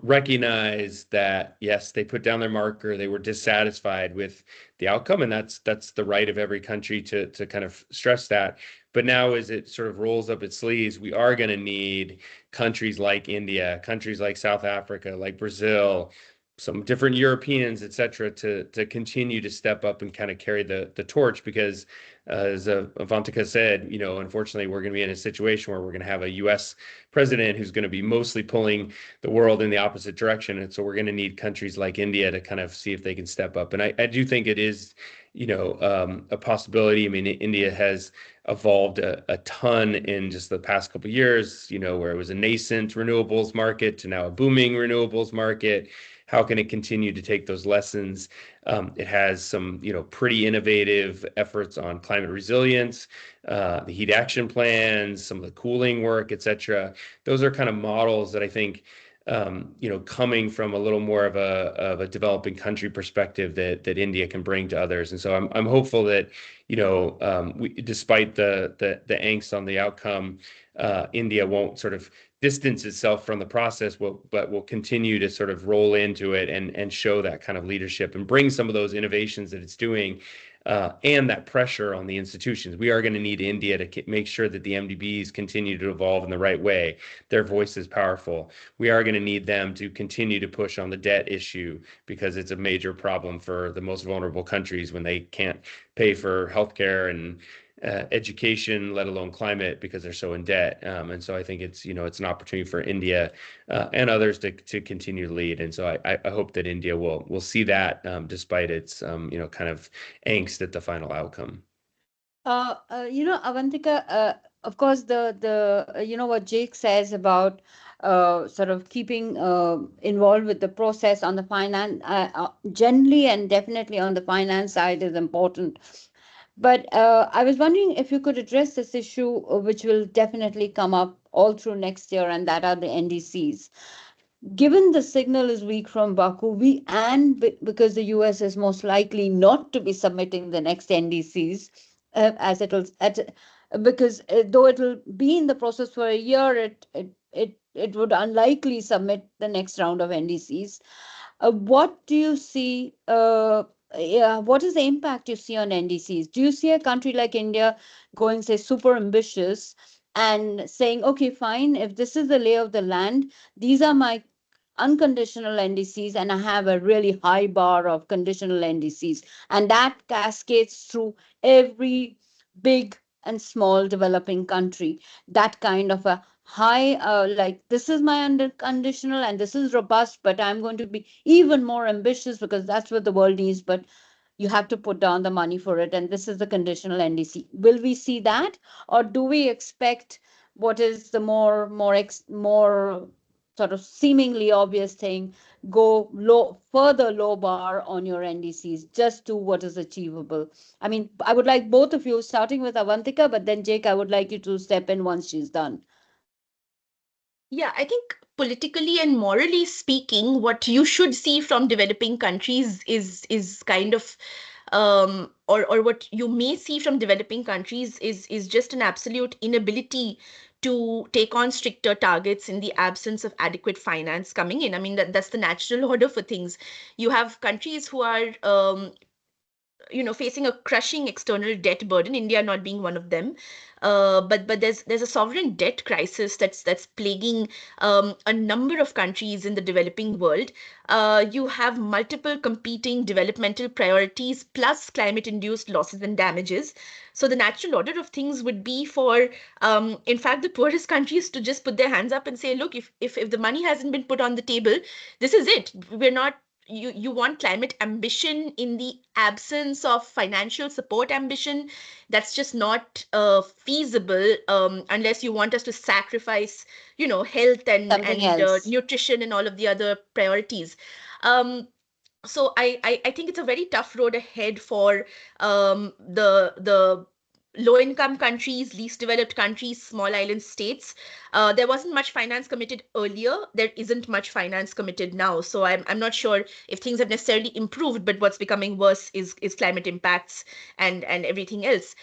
recognize that, yes, they put down their marker, they were dissatisfied with the outcome, and that's the right of every country to kind of stress that. But now, as it sort of rolls up its sleeves, we are going to need countries like India, countries like South Africa, like Brazil, some different Europeans, et cetera, to continue to step up and kind of carry the torch, because as Avantika said, unfortunately, we're going to be in a situation where we're going to have a U.S. president who's going to be mostly pulling the world in the opposite direction. And so we're going to need countries like India to kind of see if they can step up. And I do think it is, a possibility. I mean, India has evolved a ton in just the past couple of years, where it was a nascent renewables market to now a booming renewables market. How can it continue to take those lessons? It has some, pretty innovative efforts on climate resilience, the heat action plans, some of the cooling work, et cetera. Those are kind of models that I think, coming from a little more of a developing country perspective that India can bring to others. And so I'm hopeful that, despite the angst on the outcome, India won't sort of distance itself from the process, but will continue to sort of roll into it and show that kind of leadership and bring some of those innovations that it's doing and that pressure on the institutions. We are going to need India to make sure that the MDBs continue to evolve in the right way. Their voice is powerful. We are going to need them to continue to push on the debt issue because it's a major problem for the most vulnerable countries when they can't pay for healthcare and education, let alone climate, because they're so in debt. And so I think it's an opportunity for India and others to continue to lead. And so I hope that India will see that despite its kind of angst at the final outcome. Avantika, of course, what Jake says about sort of keeping involved with the process on the finance, generally and definitely on the finance side is important. But I was wondering if you could address this issue, which will definitely come up all through next year, and that are the NDCs. Given the signal is weak from Baku, because the US is most likely not to be submitting the next NDCs, because though it will be in the process for a year, it would unlikely submit the next round of NDCs. What do you see? What is the impact you see on NDCs? Do you see a country like India going, say, super ambitious and saying, okay, fine, if this is the lay of the land, these are my unconditional NDCs, and I have a really high bar of conditional NDCs, and that cascades through every big and small developing country. That kind of a high, like, this is my unconditional and this is robust, but I'm going to be even more ambitious because that's what the world needs, but you have to put down the money for it, and this is the conditional NDC. Will we see that, or do we expect what is the more sort of seemingly obvious thing, go further low bar on your NDCs, just do what is achievable? I mean, I would like both of you, starting with Avantika, but then Jake, I would like you to step in once she's done. Yeah, I think politically and morally speaking, what you should see from developing countries is kind of or what you may see from developing countries is just an absolute inability to take on stricter targets in the absence of adequate finance coming in. I mean, that's the natural order for things. You have countries who are facing a crushing external debt burden, India not being one of them. But there's a sovereign debt crisis that's plaguing a number of countries in the developing world. You have multiple competing developmental priorities plus climate-induced losses and damages. So the natural order of things would be for, in fact, the poorest countries to just put their hands up and say, look, if the money hasn't been put on the table, this is it. We're not you want climate ambition in the absence of financial support ambition. That's just not feasible unless you want us to sacrifice health and nutrition and all of the other priorities. So I think it's a very tough road ahead for the low-income countries, least developed countries, small island states. There wasn't much finance committed earlier. There isn't much finance committed now. So I'm not sure if things have necessarily improved, but what's becoming worse is climate impacts and everything else.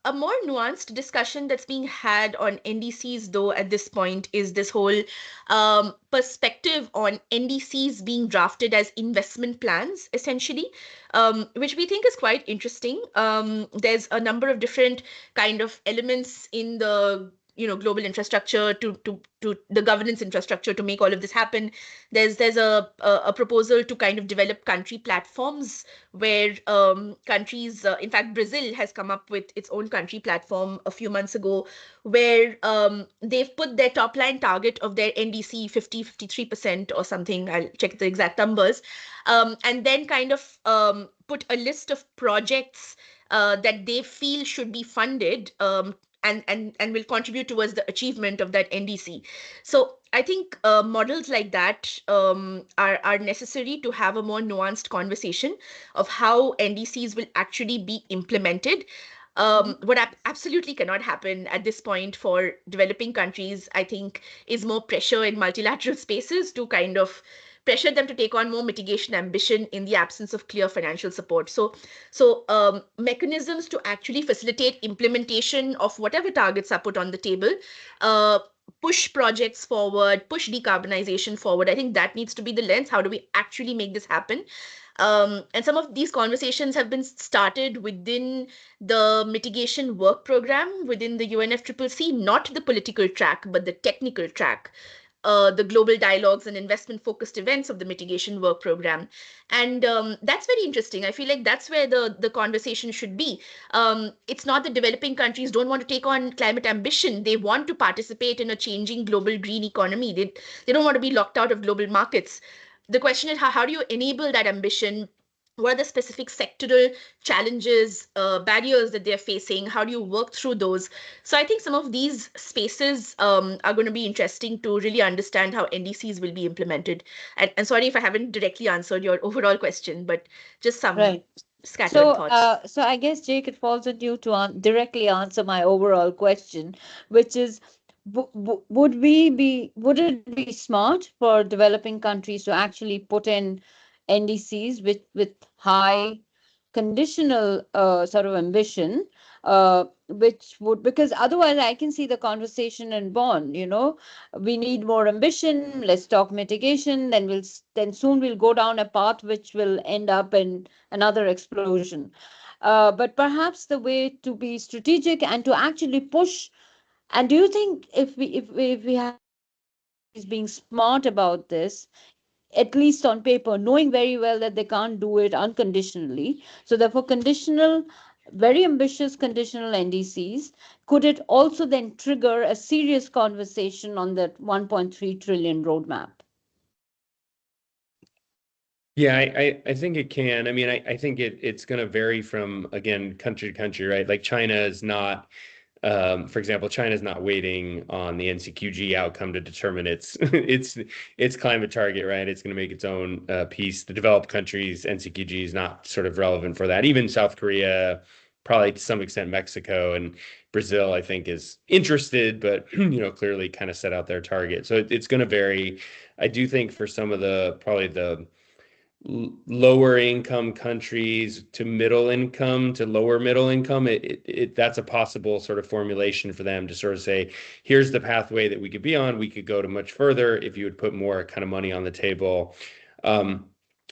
A more nuanced discussion that's being had on NDCs, though, at this point is this whole perspective on NDCs being drafted as investment plans, essentially, which we think is quite interesting. There's a number of different kind of elements in the global infrastructure to the governance infrastructure to make all of this happen. There's a proposal to kind of develop country platforms where countries, in fact, Brazil has come up with its own country platform a few months ago, where they've put their top line target of their NDC 53% or something. I'll check the exact numbers, and then kind of put a list of projects that they feel should be funded and will contribute towards the achievement of that NDC. So I think models like that are necessary to have a more nuanced conversation of how NDCs will actually be implemented. What absolutely cannot happen at this point for developing countries, I think, is more pressure in multilateral spaces to kind of pressure them to take on more mitigation ambition in the absence of clear financial support. So mechanisms to actually facilitate implementation of whatever targets are put on the table, push projects forward, push decarbonization forward. I think that needs to be the lens. How do we actually make this happen? And some of these conversations have been started within the mitigation work program within the UNFCCC, not the political track, but the technical track. The global dialogues and investment focused events of the mitigation work program. And that's very interesting. I feel like that's where the conversation should be. It's not that developing countries don't want to take on climate ambition. They want to participate in a changing global green economy. They don't want to be locked out of global markets. The question is, how do you enable that ambition? What are the specific sectoral challenges, barriers that they're facing? How do you work through those? So I think some of these spaces are going to be interesting to really understand how NDCs will be implemented. And sorry if I haven't directly answered your overall question, but just some Right. scattered thoughts. So I guess, Jake, it falls on you to directly answer my overall question, which is, would it be smart for developing countries to actually put in NDCs with high conditional sort of ambition, which would, because otherwise I can see the conversation in Bonn, we need more ambition, let's talk mitigation, then soon we'll go down a path which will end up in another explosion. But perhaps the way to be strategic and to actually push. And do you think if we have countries being smart about this, at least on paper, knowing very well that they can't do it unconditionally, so therefore conditional, very ambitious conditional NDCs, could it also then trigger a serious conversation on that 1.3 trillion roadmap? Yeah, I think it can. I mean, I think it's going to vary from, again, country to country, right? Like China is not, for example, China is not waiting on the NCQG outcome to determine its climate target, right? It's going to make its own piece. The developed countries, NCQG is not sort of relevant for that. Even South Korea, probably to some extent Mexico and Brazil, I think, is interested, but clearly kind of set out their target. So it's going to vary. I do think for some of probably the lower income countries to middle income to lower middle income, that's a possible sort of formulation for them to sort of say, here's the pathway that we could be on. We could go to much further if you would put more kind of money on the table.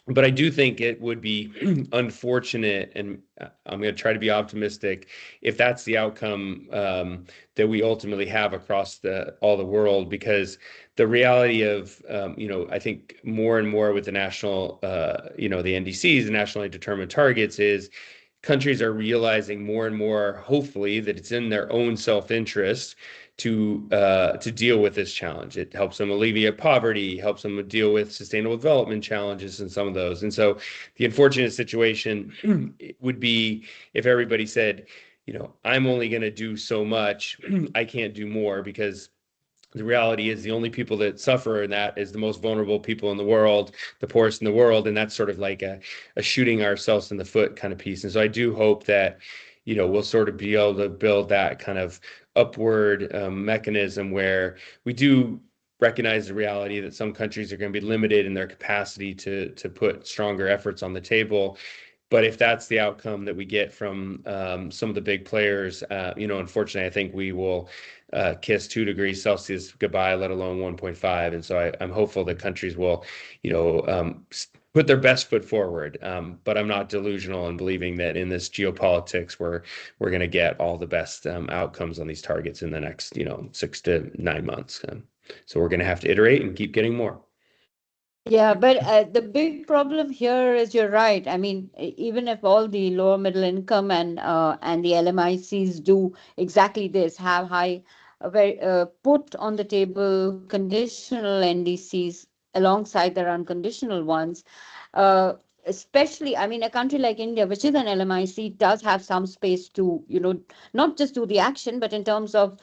But I do think it would be unfortunate, and I'm going to try to be optimistic, if that's the outcome that we ultimately have across all the world, because the reality of, I think more and more with the national, the NDCs, the nationally determined targets, is countries are realizing more and more, hopefully, that it's in their own self-interest to deal with this challenge. It helps them alleviate poverty, helps them deal with sustainable development challenges and some of those. And so the unfortunate situation would be if everybody said, I'm only going to do so much, I can't do more, because the reality is the only people that suffer in that is the most vulnerable people in the world, the poorest in the world. And that's sort of like a shooting ourselves in the foot kind of piece. And so I do hope that, we'll sort of be able to build that kind of upward mechanism where we do recognize the reality that some countries are going to be limited in their capacity to put stronger efforts on the table. But if that's the outcome that we get from some of the big players, unfortunately, I think we will kiss 2 degrees Celsius goodbye, let alone 1.5. And so I'm hopeful that countries will, put their best foot forward. But I'm not delusional in believing that in this geopolitics, we're going to get all the best outcomes on these targets in the next, 6 to 9 months. So we're going to have to iterate and keep getting more. Yeah, but the big problem here is, you're right. I mean, even if all the lower middle income and the LMICs do exactly this, have put on the table conditional NDCs alongside their unconditional ones, especially, I mean, a country like India, which is an LMIC, does have some space to, not just do the action, but in terms of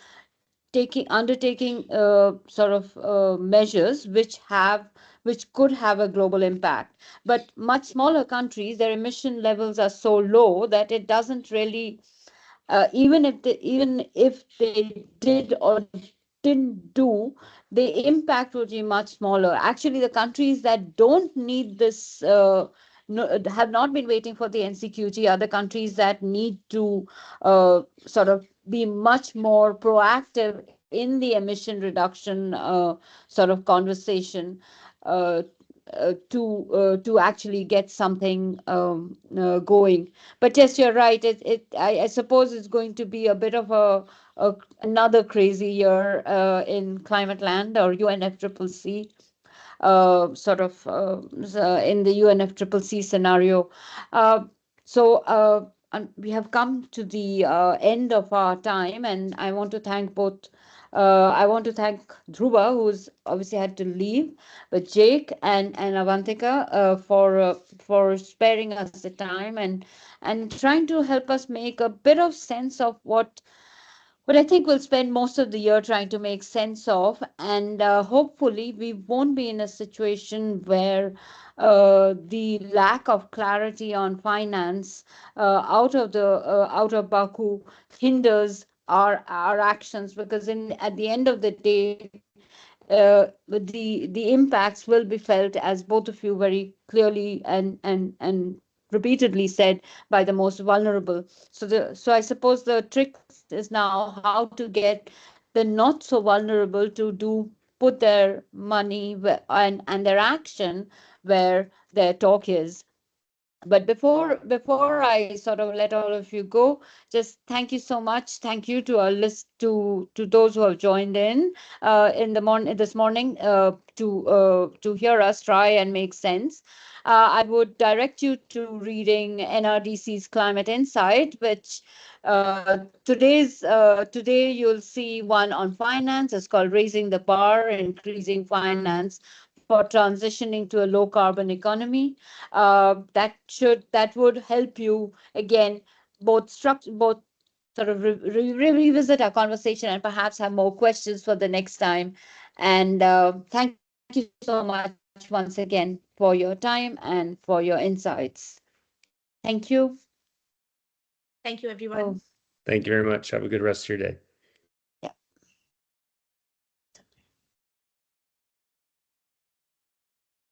undertaking sort of measures which could have a global impact. But much smaller countries, their emission levels are so low that it doesn't really, even if they did or didn't do, the impact would be much smaller. Actually, the countries that don't need this have not been waiting for the NCQG are the countries that need to sort of be much more proactive in the emission reduction sort of conversation. to actually get something going. But yes, you're right. I suppose it's going to be a bit of another crazy year in Climate Land or UNFCCC. Sort of in the UNFCCC scenario. And we have come to the end of our time, and I want to thank both. I want to thank Dhruba, who's obviously had to leave, but Jake and Avantika for sparing us the time and trying to help us make a bit of sense of what I think we'll spend most of the year trying to make sense of. And hopefully, we won't be in a situation where the lack of clarity on finance out of Baku hinders our actions, because at the end of the day, the impacts will be felt, as both of you very clearly and repeatedly said, by the most vulnerable. So I suppose the trick is now how to get the not so vulnerable to put their money and their action where their talk is. But before I sort of let all of you go, just thank you so much. Thank you to our list to those who have joined in the morning this morning to hear us try and make sense. I would direct you to reading NRDC's Climate Insight, which today you'll see one on finance. It's called Raising the Bar, Increasing Finance for Transitioning to a Low Carbon Economy. That would help you again both sort of revisit our conversation and perhaps have more questions for the next time. And thank you so much once again for your time and for your insights. Thank you. Thank you, Oh, everyone. Thank you very much. Have a good rest of your day. yeah.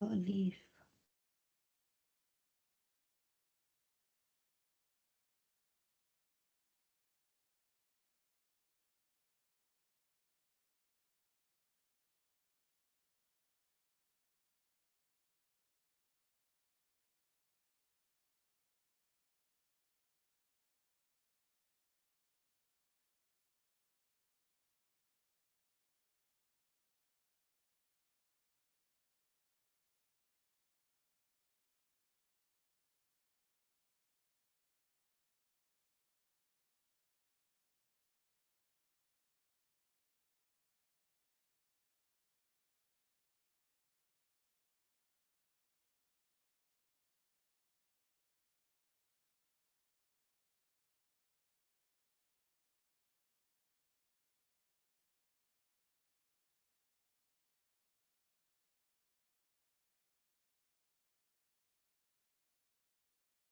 Leave.